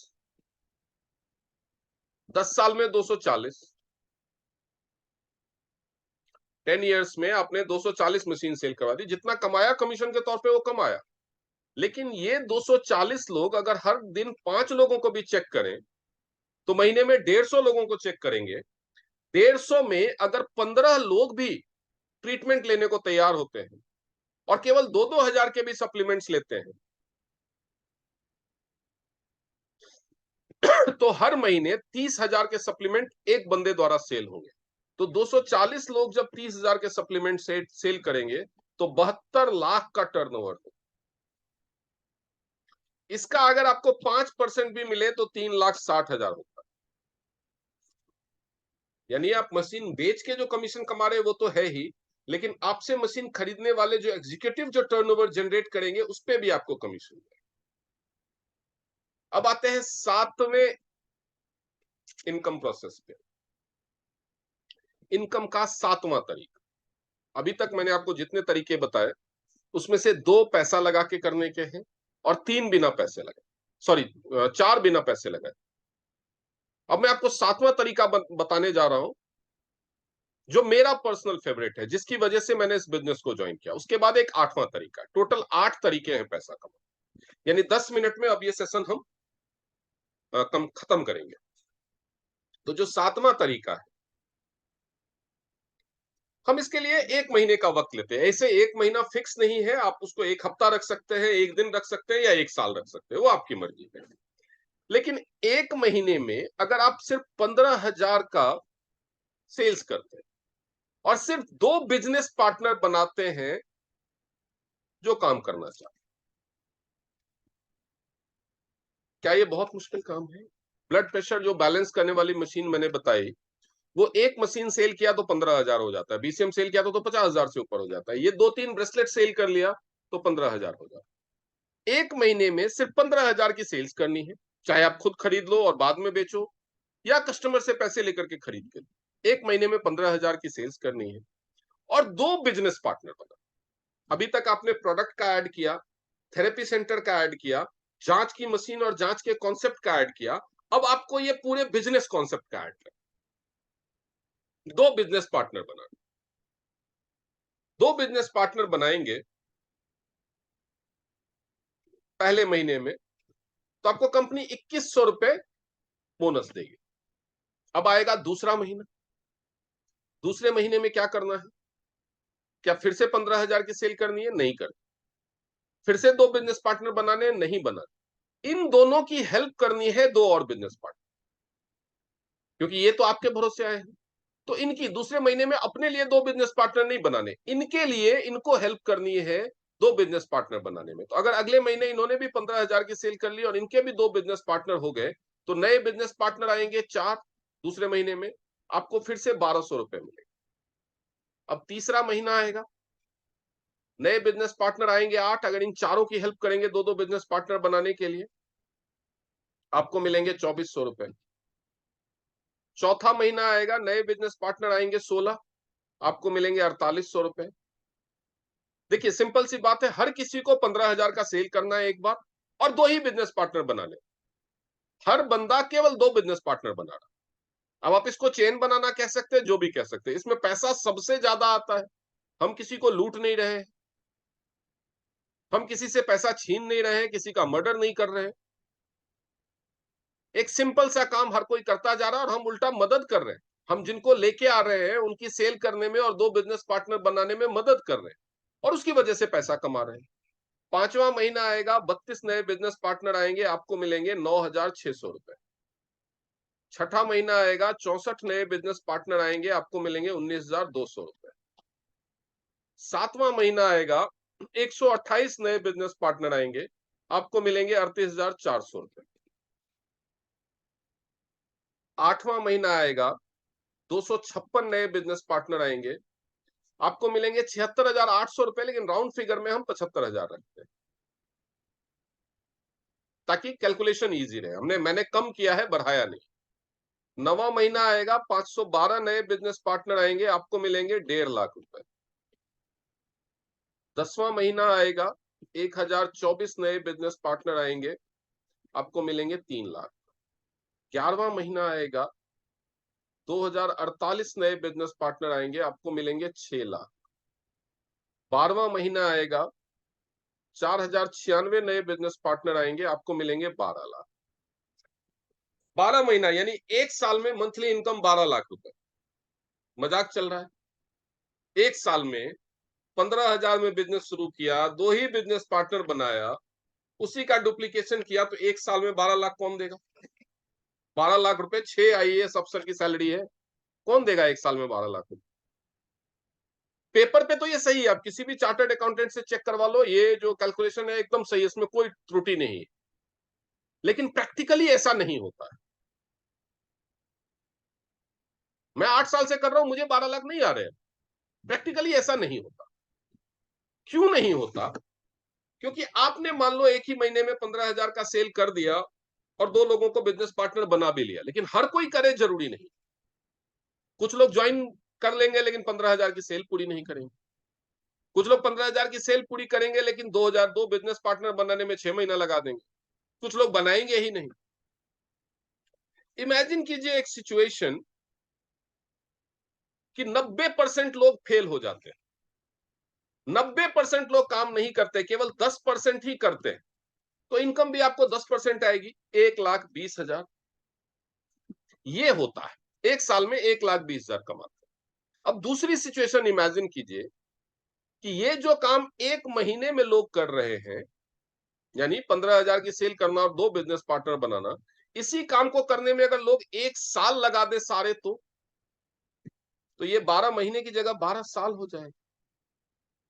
10 साल में 240, 10 इयर्स में आपने 240 मशीन सेल करवा दी। जितना कमाया कमीशन के तौर पे वो कमाया, लेकिन ये 240 लोग अगर हर दिन 5 लोगों को भी चेक करें तो महीने में 150 लोगों को चेक करेंगे। 150 में अगर 15 लोग भी ट्रीटमेंट लेने को तैयार होते हैं और केवल 2-2 हजार के भी सप्लीमेंट्स लेते हैं तो हर महीने 30,000 के सप्लीमेंट एक बंदे द्वारा सेल होंगे। तो 240 लोग जब 30,000 के सप्लीमेंट सेल करेंगे तो 72 लाख का टर्नओवर हो। इसका अगर आपको 5% भी मिले तो 3,60,000 होगा। यानी आप मशीन बेच के जो कमीशन कमा रहे हैं वो तो है ही, लेकिन आपसे मशीन खरीदने वाले जो एग्जीक्यूटिव जो टर्नओवर जनरेट करेंगे उस पे भी आपको कमीशन है। अब आते हैं 7वें इनकम प्रोसेस पे। इनकम का 7वां तरीका। अभी तक मैंने आपको जितने तरीके बताए उसमें से 2 पैसा लगा के करने के हैं और 3 बिना पैसे लगाए, सॉरी 4 बिना पैसे लगाए। अब मैं आपको 7वां तरीका बताने जा रहा हूं जो मेरा पर्सनल फेवरेट है, जिसकी वजह से मैंने इस बिजनेस को ज्वाइन किया। उसके बाद एक 8वां तरीका। टोटल 8 तरीके हैं पैसा कमाने, यानी 10 मिनट में अब ये सेशन हम खत्म करेंगे। तो जो 7वां तरीका है, हम इसके लिए 1 महीने का वक्त लेते हैं। ऐसे 1 महीना फिक्स नहीं है, आप उसको 1 हफ्ता रख सकते हैं, 1 दिन रख सकते हैं या 1 साल रख सकते हैं, वो आपकी मर्जी है। लेकिन 1 महीने में अगर आप सिर्फ 15,000 का सेल्स करते हैं और सिर्फ 2 बिजनेस पार्टनर बनाते हैं जो काम करना चाहते हैं, क्या ये बहुत मुश्किल काम है? ब्लड प्रेशर जो बैलेंस करने वाली मशीन मैंने बताई, वो एक मशीन सेल किया तो 15,000 हो जाता है, बीसीएम सेल किया तो 50,000 से ऊपर हो जाता है। ये 2-3 ब्रेसलेट सेल कर लिया तो 15,000 हो जाता है। 1 महीने में सिर्फ 15,000 की सेल्स करनी है, चाहे आप खुद खरीद लो और बाद में बेचो या कस्टमर से पैसे लेकर के खरीद के लो। 1 महीने में 15,000 की सेल्स करनी है और 2 बिजनेस पार्टनर बना। अभी तक आपने प्रोडक्ट का ऐड किया, थेरेपी सेंटर का ऐड किया, जांच की मशीन और जांच के कॉन्सेप्ट का ऐड किया। अब आपको ये पूरे बिजनेस कॉन्सेप्ट का ऐड करना। 2 बिजनेस पार्टनर बनाना। 2 बिजनेस पार्टनर बनाएंगे पहले महीने में तो आपको कंपनी 2,100 रुपए बोनस देगी। अब आएगा दूसरा महीना। दूसरे महीने में क्या करना है? क्या फिर से 15,000 की सेल करनी है? नहीं करनी। फिर से 2 बिजनेस पार्टनर बनाने? नहीं बनाने। इन दोनों की हेल्प करनी है 2 और बिजनेस पार्टनर, क्योंकि ये तो आपके भरोसे आए हैं। तो इनकी दूसरे महीने में अपने लिए 2 बिजनेस पार्टनर नहीं बनाने, इनके लिए इनको हेल्प करनी है 2 बिजनेस पार्टनर बनाने में। तो अगर अगले महीने इन्होंने भी 15,000 की सेल कर ली और इनके भी 2 बिजनेस पार्टनर हो गए तो नए बिजनेस पार्टनर आएंगे 4 दूसरे महीने में, आपको फिर से 1,200 रुपए मिलेंगे। अब तीसरा महीना आएगा, नए बिजनेस पार्टनर आएंगे 8। अगर इन चारों की हेल्प करेंगे 2-2 बिजनेस पार्टनर बनाने के लिए, आपको मिलेंगे 2,400 रुपए। चौथा महीना आएगा, नए बिजनेस पार्टनर आएंगे 16, आपको मिलेंगे 4,800 रुपए। देखिए सिंपल सी बात है, हर किसी को 15,000 का सेल करना है एक बार और 2 ही बिजनेस पार्टनर बनाने। हर बंदा केवल 2 बिजनेस पार्टनर बना रहा। अब आप इसको चेन बनाना कह सकते हैं, जो भी कह सकते हैं, इसमें पैसा सबसे ज्यादा आता है। हम किसी को लूट नहीं रहे हैं, हम किसी से पैसा छीन नहीं रहे हैं, किसी का मर्डर नहीं कर रहे हैं। एक सिंपल सा काम हर कोई करता जा रहा है और हम उल्टा मदद कर रहे हैं। हम जिनको लेके आ रहे हैं उनकी सेल करने में और 2 बिजनेस पार्टनर बनाने में मदद कर रहे हैं और उसकी वजह से पैसा कमा रहे हैं। 5वां महीना आएगा, 32 नए बिजनेस पार्टनर आएंगे, आपको मिलेंगे 9,600 रुपए। छठा महीना आएगा, 64 नए बिजनेस पार्टनर आएंगे, आपको मिलेंगे 19,200 रुपए। 7वां महीना आएगा, 128 नए बिजनेस पार्टनर आएंगे, आपको मिलेंगे 38,400 रुपए। 8वां महीना आएगा, 256 नए बिजनेस पार्टनर आएंगे, आपको मिलेंगे 76,800 रुपए, लेकिन राउंड फिगर में हम 75,000 रखते हैं ताकि कैलकुलेशन इजी रहे। मैंने कम किया है, बढ़ाया नहीं। 9वां महीना आएगा, 512 नए बिजनेस पार्टनर आएंगे, आपको मिलेंगे 1.5 लाख रुपए। 10वां महीना आएगा, 1024 नए बिजनेस पार्टनर आएंगे, आपको मिलेंगे 3 लाख। 11वां महीना आएगा, 2048 नए बिजनेस पार्टनर आएंगे, आपको मिलेंगे 6 लाख। 12वां महीना आएगा, 4096 नए बिजनेस पार्टनर आएंगे, आपको मिलेंगे 12 लाख। 12 महीना यानी एक साल में मंथली इनकम 12 लाख रुपए। मजाक चल रहा है? एक साल में 15,000 में बिजनेस शुरू किया, 2 ही बिजनेस पार्टनर बनाया, उसी का डुप्लीकेशन किया, तो एक साल में 12 लाख कौन देगा? 12 लाख रुपए 6 आईएएस अफसर की सैलरी है, कौन देगा एक साल में 12 लाख रुपए? पेपर पे तो ये सही है, आप किसी भी चार्टर्ड अकाउंटेंट से चेक करवा लो, ये जो कैलकुलेशन है एकदम सही है, इसमें कोई त्रुटि नहीं है। लेकिन प्रैक्टिकली ऐसा नहीं होता है। मैं 8 साल से कर रहा हूं, मुझे 12 लाख नहीं आ रहे हैं। प्रैक्टिकली ऐसा नहीं होता। क्यों नहीं होता? क्योंकि आपने मान लो एक ही महीने में 15,000 का सेल कर दिया और 2 लोगों को बिजनेस पार्टनर बना भी लिया, लेकिन हर कोई करे जरूरी नहीं। कुछ लोग ज्वाइन कर लेंगे लेकिन 15,000 की सेल पूरी नहीं करेंगे। कुछ लोग 15,000 की सेल पूरी करेंगे लेकिन 2 बिजनेस पार्टनर बनाने में 6 महीना लगा देंगे। कुछ लोग बनाएंगे ही नहीं। इमेजिन कीजिए एक सिचुएशन कि 90% लोग फेल हो जाते हैं, 90% लोग काम नहीं करते, केवल 10% ही करते हैं, तो इनकम भी आपको 10% आएगी, 1,20,000। ये होता है, एक साल में 1,20,000 कमाते हैं। अब दूसरी सिचुएशन इमेजिन कीजिए कि ये जो काम एक महीने में लोग कर रहे हैं, यानी 15,000 की सेल करना और 2 बिजनेस पार्टनर बनाना, इसी काम को करने में अगर लोग एक साल लगा दे सारे, तो ये 12 महीने की जगह 12 साल हो जाएगा।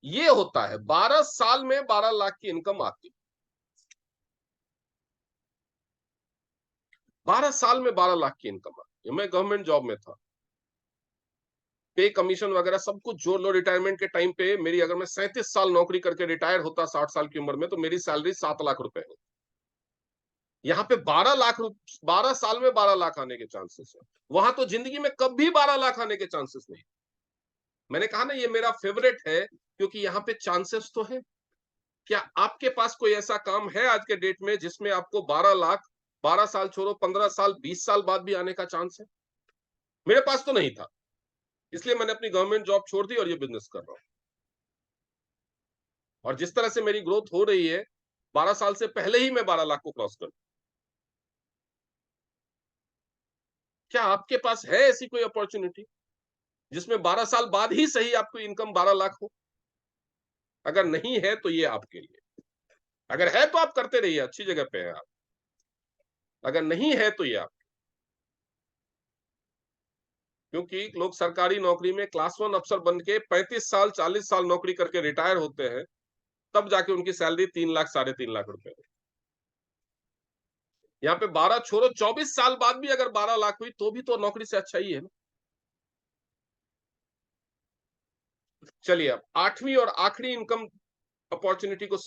ये होता है, 12 साल में 12 लाख की इनकम आती। 12 साल में 12 लाख की इनकम आती है। मैं गवर्नमेंट जॉब में था, पे कमीशन वगैरह सब कुछ जोड़ लो, रिटायरमेंट के टाइम पे मेरी, अगर मैं 37 साल नौकरी करके रिटायर होता 60 साल की उम्र में, तो मेरी सैलरी 7 लाख रुपए है। यहाँ पे 12 साल में 12 लाख आने के चांसेस है। वहां तो जिंदगी में कभी 12 लाख आने के चांसेस नहीं। मैंने कहा ना, ये मेरा फेवरेट है क्योंकि यहाँ पे चांसेस तो है। क्या आपके पास कोई ऐसा काम है आज के डेट में जिसमें आपको 12 लाख 12 साल छोड़ो, 15 साल 20 साल बाद भी आने का चांस है? मेरे पास तो नहीं था, इसलिए मैंने अपनी गवर्नमेंट जॉब छोड़ दी और ये बिजनेस कर रहा हूं। और जिस तरह से मेरी ग्रोथ हो रही है, 12 साल से पहले ही मैं 12 लाख को क्रॉस कर। क्या आपके पास है ऐसी कोई अपॉर्चुनिटी जिसमें 12 साल बाद ही सही आपको इनकम 12 लाख हो? अगर नहीं है तो ये आपके लिए। अगर है तो आप करते रहिए, अच्छी जगह पे है आप। अगर नहीं है तो ये आप, क्योंकि लोग सरकारी नौकरी में क्लास 1 अफसर बन के 35 साल 40 साल नौकरी करके रिटायर होते हैं, तब जाके उनकी सैलरी 3 लाख 3.5 लाख रुपए। यहाँ पे 12 छोड़ो, 24 साल बाद भी अगर 12 लाख हुई तो भी तो नौकरी से अच्छा ही है ना। चलिए, अब 8वीं और आखिरी इनकम अपॉर्चुनिटी को,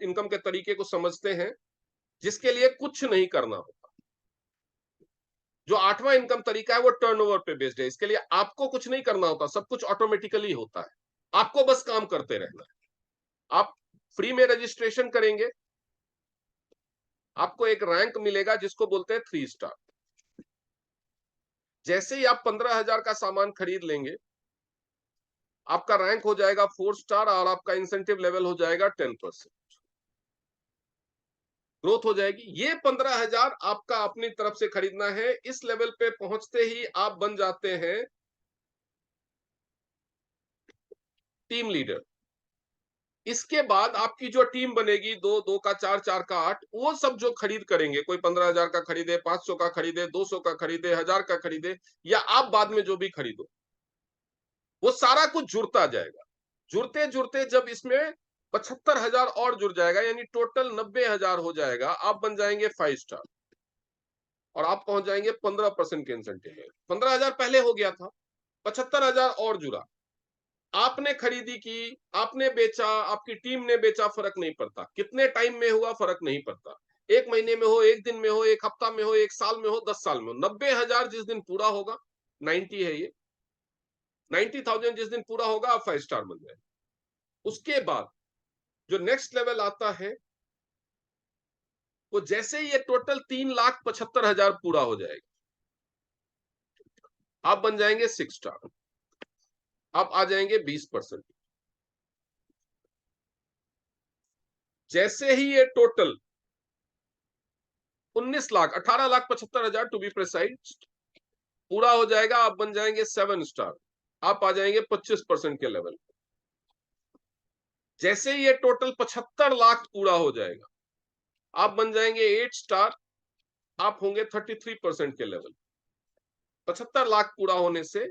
इनकम के तरीके को समझते हैं, जिसके लिए कुछ नहीं करना होता। जो 8वां इनकम तरीका है वो टर्नओवर पे बेस्ड है। इसके लिए आपको कुछ नहीं करना होता, सब कुछ ऑटोमेटिकली होता है। आपको बस काम करते रहना है। आप फ्री में रजिस्ट्रेशन करेंगे, आपको एक रैंक मिलेगा जिसको बोलते हैं 3 स्टार। जैसे ही आप 15,000 का सामान खरीद लेंगे, आपका रैंक हो जाएगा 4 स्टार और आपका इंसेंटिव लेवल हो जाएगा 10%। ग्रोथ हो जाएगी। ये 15,000 आपका अपनी तरफ से खरीदना है। इस लेवल पे पहुंचते ही आप बन जाते हैं टीम लीडर। इसके बाद आपकी जो टीम बनेगी, 2 2 का 4 4 का 8, वो सब जो खरीद करेंगे, कोई 15,000 का खरीदे, 500 का खरीदे, 200 का खरीदे, 1000 का खरीदे, या आप बाद में जो भी खरीदो, वो सारा कुछ जुड़ता जाएगा। जुड़ते जुड़ते जब इसमें 75,000 और जुड़ जाएगा, यानी टोटल 90,000 हो जाएगा, आप बन जाएंगे 5 स्टार और आप पहुंच जाएंगे 15% के इंसेंटिव में। 15,000 पहले हो गया था, 75,000 और जुड़ा। आपने खरीदी की, आपने बेचा, आपकी टीम ने बेचा, फर्क नहीं पड़ता। कितने टाइम में हुआ फर्क नहीं पड़ता। एक महीने में हो, एक दिन में हो, एक हफ्ता में हो, एक साल में हो, 10 साल में हो, 90,000 जिस दिन पूरा होगा, 90 है ये, 90,000 जिस दिन पूरा होगा आप 5 स्टार बन जाए। उसके बाद जो नेक्स्ट लेवल आता है वो जैसे ये टोटल 3,75,000 पूरा हो जाएगा, आप बन जाएंगे 6 स्टार, आप आ जाएंगे 20%। जैसे ही ये टोटल 18,75,000 टू बी प्रिसाइज पूरा हो जाएगा, आप बन जाएंगे 7 स्टार, आप आ जाएंगे 25% के लेवल। जैसे ही ये टोटल 75 लाख पूरा हो जाएगा, आप बन जाएंगे 8 स्टार, आप होंगे 33% के लेवल। 75 लाख पूरा होने से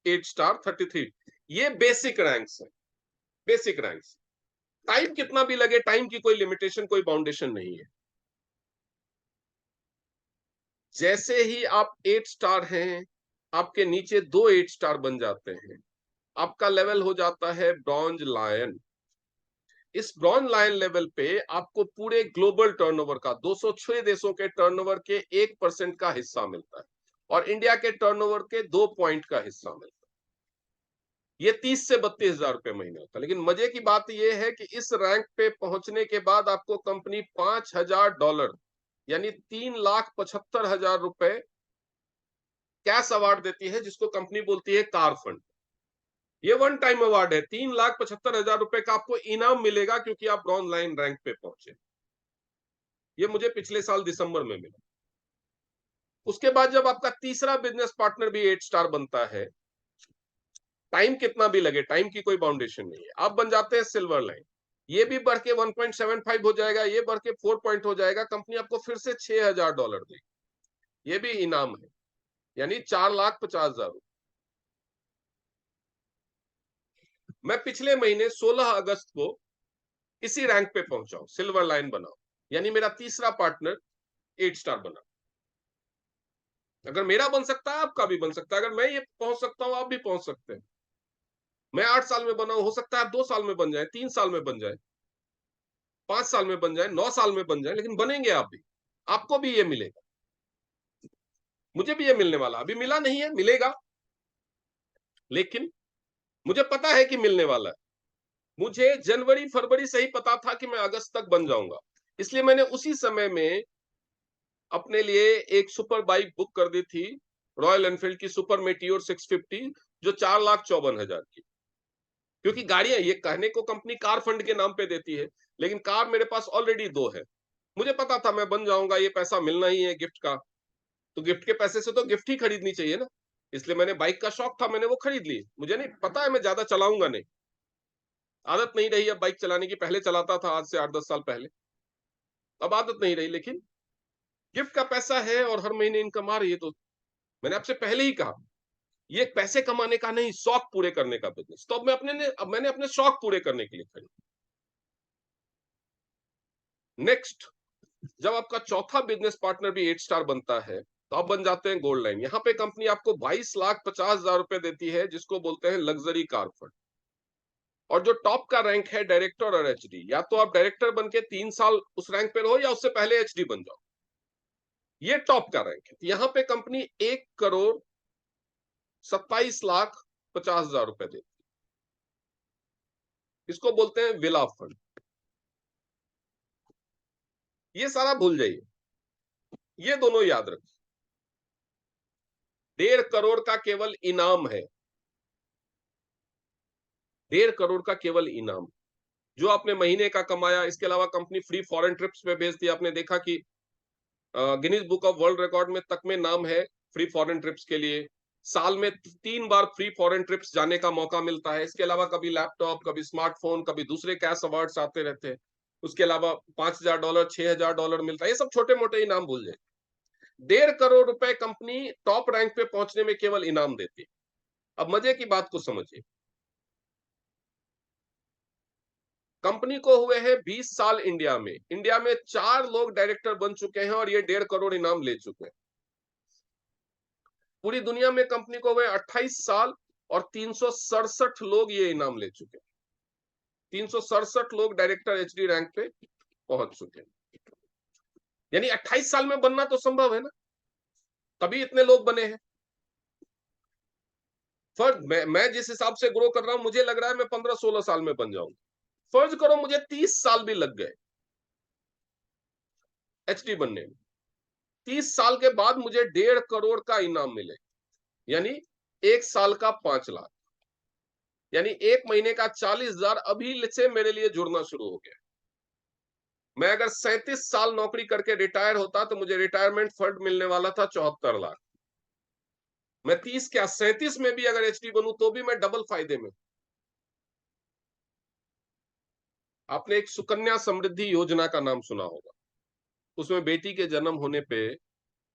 8 स्टार 33, ये बेसिक रैंक्स है, बेसिक रैंक्स। टाइम कितना भी लगे, टाइम की कोई लिमिटेशन, कोई बाउंडेशन नहीं है। जैसे ही आप 8 स्टार हैं, आपके नीचे 2 8 स्टार बन जाते हैं, आपका लेवल हो जाता है ब्रॉन्ज लायन। इस ब्रॉन्ज लायन लेवल पे आपको पूरे ग्लोबल टर्नओवर का 206 देशों के टर्नओवर के 1% का हिस्सा मिलता है और इंडिया के टर्नओवर के 2 पॉइंट का हिस्सा मिलता है। ये 30 से 32,000 रुपए महीने होता है। लेकिन मजे की बात यह है कि इस रैंक पे पहुंचने के बाद आपको कंपनी $5,000 यानी 3,75,000 रुपए कैश अवार्ड देती है, जिसको कंपनी बोलती है कार फंड। ये वन टाइम अवार्ड है, 3,75,000 रुपए का आपको इनाम मिलेगा क्योंकि आप ब्रॉन्ज लाइन रैंक पे पहुंचे। ये मुझे पिछले साल दिसंबर में मिला। उसके बाद जब आपका तीसरा बिजनेस पार्टनर भी 8 स्टार बनता है, टाइम कितना भी लगे, टाइम की कोई बाउंडेशन नहीं है, आप बन जाते हैं सिल्वर लाइन। ये भी बढ़ के 1.75 हो जाएगा, ये बढ़ के 4 पॉइंट हो जाएगा, कंपनी आपको फिर से $6,000 देगी। ये भी इनाम है, यानी 4,50,000। मैं पिछले महीने 16 अगस्त को इसी रैंक पे पहुंचा हूं, सिल्वर लाइन बनाओ, यानी मेरा तीसरा पार्टनर 8 स्टार बना। अगर मेरा बन सकता है, आपका भी बन सकता है। अगर मैं ये पहुंच सकता हूं, आप भी पहुंच सकते हैं। मैं 8 साल में बना हूं, हो सकता है आप 2 साल में बन जाए, 3 साल में बन जाए, 5 साल में बन जाए, 9 साल में बन जाए, लेकिन बनेंगे आप भी। आपको भी ये मिलेगा, मुझे भी ये मिलने वाला, अभी मिला नहीं है, मिलेगा, लेकिन मुझे पता है कि मिलने वाला है। मुझे जनवरी फरवरी से ही पता था कि मैं अगस्त तक बन जाऊंगा, इसलिए मैंने उसी समय में अपने लिए एक सुपर बाइक बुक कर दी थी, रॉयल एनफील्ड की सुपर मेटियोर 650, जो 4,54,000 की। क्योंकि गाड़ियां, ये कहने को कंपनी कार फंड के नाम पे देती है, लेकिन कार मेरे पास ऑलरेडी 2 है। मुझे पता था मैं बन जाऊंगा, ये पैसा मिलना ही है गिफ्ट का, तो गिफ्ट के पैसे से तो गिफ्ट ही खरीदनी चाहिए ना। इसलिए मैंने, बाइक का शौक था, मैंने वो खरीद ली। मुझे नहीं पता है, मैं ज्यादा चलाऊंगा नहीं, आदत नहीं रही अब बाइक चलाने की। पहले चलाता था, आज से 8-10 साल पहले, अब आदत नहीं रही। लेकिन गिफ्ट का पैसा है और हर महीने इनकम आ रही है, तो मैंने आपसे पहले ही कहा, ये पैसे कमाने का नहीं, शौक पूरे करने का बिजनेस। तो अब मैंने अपने शौक पूरे करने के लिए खरीद। नेक्स्ट, जब आपका चौथा बिजनेस पार्टनर भी 8 स्टार बनता है, तो आप बन जाते हैं गोल्ड लाइन। यहां पे कंपनी आपको 22,50,000 रुपए देती है, जिसको बोलते हैं लग्जरी कार फंड। और जो टॉप का रैंक है डायरेक्टर और एचडी, या तो आप डायरेक्टर बन के 3 साल उस रैंक पे रहो, या उससे पहले एचडी बन जाओ। ये टॉप का रैंक है। यहां पे कंपनी 1,27,50,000 रुपए देती है, इसको बोलते हैं विला फंड। ये सारा भूल जाइए, ये दोनों याद रखिए। 1.5 करोड़ का केवल इनाम है, 1.5 करोड़ का केवल इनाम, जो आपने महीने का कमाया। इसके अलावा कंपनी फ्री फॉरेन ट्रिप्स पे भेजती है। आपने देखा कि Guinness book of world record में तक में नाम है फ्री फॉरेन ट्रिप्स के लिए। साल में 3 बार फ्री फॉरेन ट्रिप्स जाने का मौका मिलता है। इसके अलावा कभी लैपटॉप, कभी स्मार्टफोन, कभी दूसरे कैश अवार्ड्स आते रहते हैं। उसके अलावा $5,000, $6,000 मिलता है। ये सब छोटे मोटे इनाम भूल जाए। 1.5 करोड़ रुपए कंपनी टॉप रैंक पे पहुंचने में केवल इनाम देती है। अब मजे की बात को समझिए, कंपनी को हुए हैं 20 साल इंडिया में। इंडिया में 4 लोग डायरेक्टर बन चुके हैं और ये 1.5 करोड़ इनाम ले चुके हैं। पूरी दुनिया में कंपनी को हुए 28 साल और 367 लोग ये इनाम ले चुके हैं। 367 लोग डायरेक्टर एचडी रैंक पे पहुंच चुके हैं। यानी 28 साल में बनना तो संभव है ना, तभी इतने लोग बने हैं। फर्ज मैं जिस हिसाब से ग्रो कर रहा हूं, मुझे लग रहा है मैं 15-16 साल में बन जाऊंगा। फर्ज करो मुझे 30 साल भी लग गए एचडी बनने में, 30 साल के बाद मुझे 1.5 करोड़ का इनाम मिले, यानी 1 साल का 5 लाख, यानी 1 महीने का 40,000 अभी से मेरे लिए जुड़ना शुरू हो गया। मैं अगर 37 साल नौकरी करके रिटायर होता तो मुझे रिटायरमेंट फंड मिलने वाला था 74 लाख। मैं 30 क्या 37 में भी अगर एचडी बनूं तो भी मैं डबल फायदे में। आपने एक सुकन्या समृद्धि योजना का नाम सुना होगा। उसमें बेटी के जन्म होने पे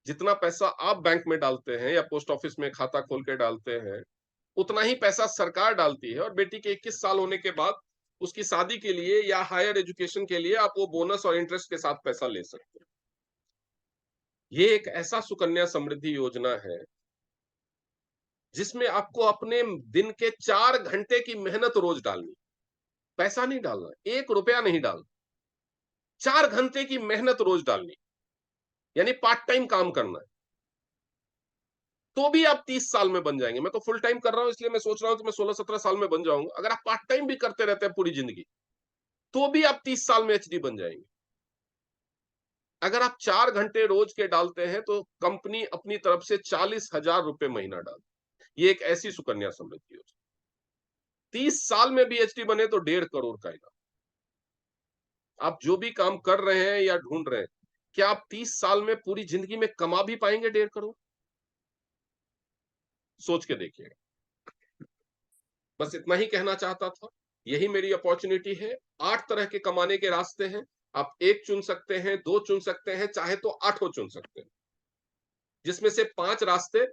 जितना पैसा आप बैंक में डालते हैं या पोस्ट ऑफिस में खाता खोल के डालते हैं, उतना ही पैसा सरकार डालती है, और बेटी के 21 साल होने के बाद उसकी शादी के लिए या हायर एजुकेशन के लिए आप वो बोनस और इंटरेस्ट के साथ पैसा ले सकते हैं। ये एक ऐसा सुकन्या समृद्धि योजना है जिसमें आपको अपने दिन के 4 घंटे की मेहनत रोज डालनी, पैसा नहीं डालना, 1 रुपया नहीं डालना, 4 घंटे की मेहनत रोज डालनी, यानी पार्ट टाइम काम करना है। तो भी आप 30 साल में बन जाएंगे। मैं तो फुल टाइम कर रहा हूं, इसलिए मैं सोच रहा हूं कि मैं 16-17 साल में बन जाऊंगा। अगर आप पार्ट टाइम भी करते रहते हैं पूरी जिंदगी, तो भी आप 30 साल में एचडी बन जाएंगे। अगर आप 4 घंटे रोज के डालते हैं तो कंपनी अपनी तरफ से 40,000 रुपए महीना डाल। ये एक ऐसी सुकन्या समृद्धि योजना, 30 साल में भी एचडी बने तो 1.5 करोड़ का इनाम। आप जो भी काम कर रहे हैं या ढूंढ रहे हैं, क्या आप 30 साल में पूरी जिंदगी में कमा भी पाएंगे 1.5 करोड़? सोच के देखिएगा। बस इतना ही कहना चाहता था। यही मेरी अपॉर्चुनिटी है। 8 तरह के कमाने के रास्ते हैं। आप 1 चुन सकते हैं, 2 चुन सकते हैं, चाहे तो 8 चुन सकते हैं, जिसमें से 5 रास्ते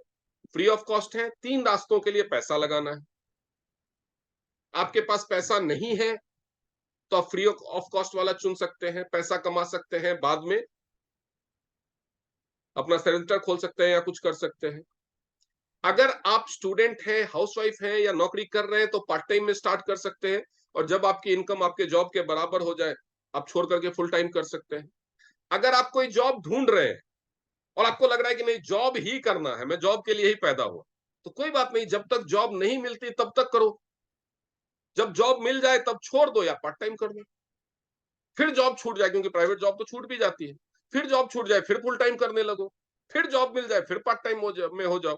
फ्री ऑफ कॉस्ट हैं, 3 रास्तों के लिए पैसा लगाना है। आपके पास पैसा नहीं है तो आप फ्री ऑफ कॉस्ट वाला चुन सकते हैं, पैसा कमा सकते हैं, बाद में अपना सेंटर खोल सकते हैं या कुछ कर सकते हैं। अगर आप स्टूडेंट हैं, हाउसवाइफ हैं या नौकरी कर रहे हैं तो पार्ट टाइम में स्टार्ट कर सकते हैं, और जब आपकी इनकम आपके जॉब के बराबर हो जाए, आप छोड़ करके फुल टाइम कर सकते हैं। अगर आप कोई जॉब ढूंढ रहे हैं और आपको लग रहा है कि नहीं जॉब ही करना है, मैं जॉब के लिए ही पैदा हुआ, तो कोई बात नहीं, जब तक जॉब नहीं मिलती तब तक करो। जब जॉब मिल जाए तब छोड़ दो या पार्ट टाइम कर दो। फिर जॉब छूट जाए, क्योंकि प्राइवेट जॉब तो छूट भी जाती है, फिर जॉब छूट जाए फिर फुल टाइम करने लगो, फिर जॉब मिल जाए फिर पार्ट टाइम में हो जाओ,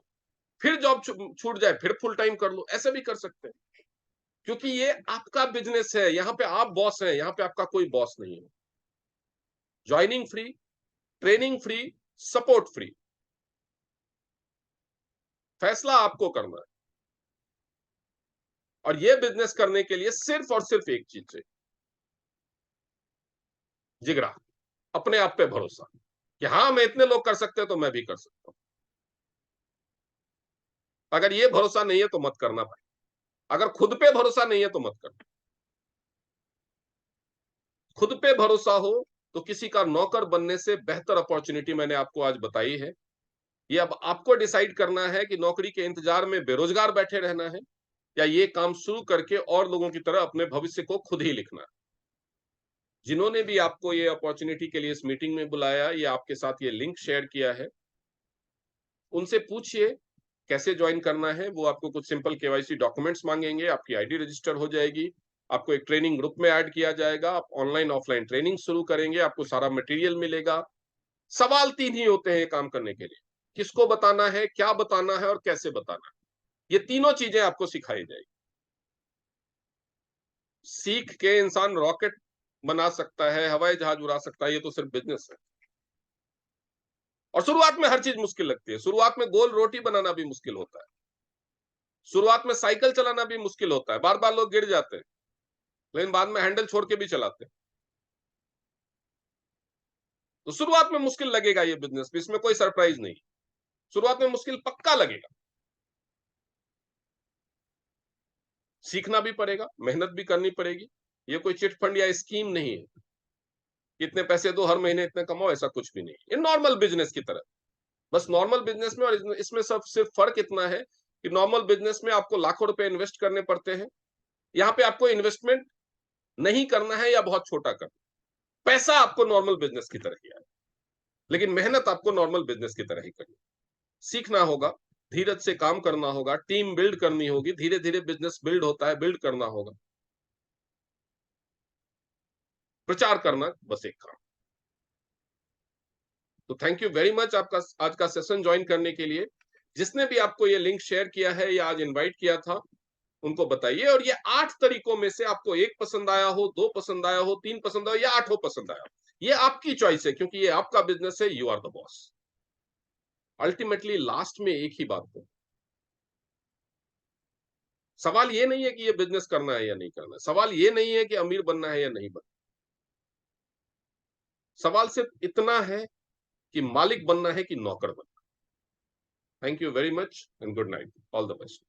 फिर जॉब छूट जाए फिर फुल टाइम कर लो। ऐसे भी कर सकते हैं, क्योंकि ये आपका बिजनेस है। यहां पे आप बॉस हैं, यहां पे आपका कोई बॉस नहीं है। Joining free, training free, support free, फैसला आपको करना है। और ये बिजनेस करने के लिए सिर्फ और सिर्फ एक चीज चाहिए, जिगरा, अपने आप पे भरोसा कि हाँ मैं इतने लोग कर सकते हैं तो मैं भी कर सकता हूं। अगर ये भरोसा नहीं है तो मत करना भाई। अगर खुद पे भरोसा नहीं है तो मत करना। खुद पे भरोसा हो तो किसी का नौकर बनने से बेहतर अपॉर्चुनिटी मैंने आपको आज बताई है। ये अब आपको डिसाइड करना है कि नौकरी के इंतजार में बेरोजगार बैठे रहना है, या ये काम शुरू करके और लोगों की तरह अपने भविष्य को खुद ही लिखना है। जिन्होंने भी आपको ये अपॉर्चुनिटी के लिए इस मीटिंग में बुलाया या आपके साथ ये लिंक शेयर किया है, उनसे पूछिए कैसे ज्वाइन करना है। वो आपको कुछ सिंपल केवाईसी डॉक्यूमेंट्स मांगेंगे, आपकी आईडी रजिस्टर हो जाएगी, आपको एक ट्रेनिंग ग्रुप में ऐड किया जाएगा, आप ऑनलाइन ऑफलाइन ट्रेनिंग शुरू करेंगे, आपको सारा मटेरियल मिलेगा। सवाल 3 ही होते हैं ये काम करने के लिए, किसको बताना है, क्या बताना है और कैसे बताना है। ये तीनों चीजें आपको सिखाई जाएगी। सीख के इंसान रॉकेट बना सकता है, हवाई जहाज उड़ा सकता है, ये तो सिर्फ बिजनेस है। और शुरुआत में हर चीज मुश्किल लगती है। शुरुआत में गोल रोटी बनाना भी मुश्किल होता है, शुरुआत में साइकिल चलाना भी मुश्किल होता है, बार बार लोग गिर जाते हैं, लेकिन बाद में हैंडल छोड़ के भी चलाते हैं। तो शुरुआत में मुश्किल लगेगा ये बिजनेस भी, इसमें कोई सरप्राइज नहीं। शुरुआत में मुश्किल पक्का लगेगा, सीखना भी पड़ेगा, मेहनत भी करनी पड़ेगी। ये कोई चिट फंड या स्कीम नहीं है, इतने पैसे दो हर महीने इतने कमाओ, ऐसा कुछ भी नहीं। ये नॉर्मल बिजनेस की तरह, बस नॉर्मल बिजनेस में और इसमें सब सिर्फ फर्क इतना है कि नॉर्मल बिजनेस में आपको लाखों रुपए इन्वेस्ट करने पड़ते हैं, यहाँ पे आपको इन्वेस्टमेंट नहीं करना है या बहुत छोटा करना, पैसा आपको नॉर्मल बिजनेस की तरह ही है। लेकिन मेहनत आपको नॉर्मल बिजनेस की तरह ही करनी, सीखना होगा, धीरज से काम करना होगा, टीम बिल्ड करनी होगी, धीरे धीरे बिजनेस बिल्ड होता है, बिल्ड करना होगा, प्रचार करना बस एक काम। तो थैंक यू वेरी मच आपका आज का सेशन ज्वाइन करने के लिए। जिसने भी आपको ये लिंक शेयर किया है या आज इनवाइट किया था, उनको बताइए। और ये 8 तरीकों में से आपको 1 पसंद आया हो, 2 पसंद आया हो, 3 पसंद आया या 8 पसंद आया, ये आपकी चॉइस है, क्योंकि ये आपका बिजनेस है, you are the boss. Ultimately last में एक ही बात है, सवाल ये नहीं है कि ये बिजनेस करना है या नहीं करना है, सवाल ये नहीं है कि अमीर बनना है या नहीं बनना, सवाल सिर्फ इतना है कि मालिक बनना है कि नौकर बनना। Thank you very much and good night, all the best.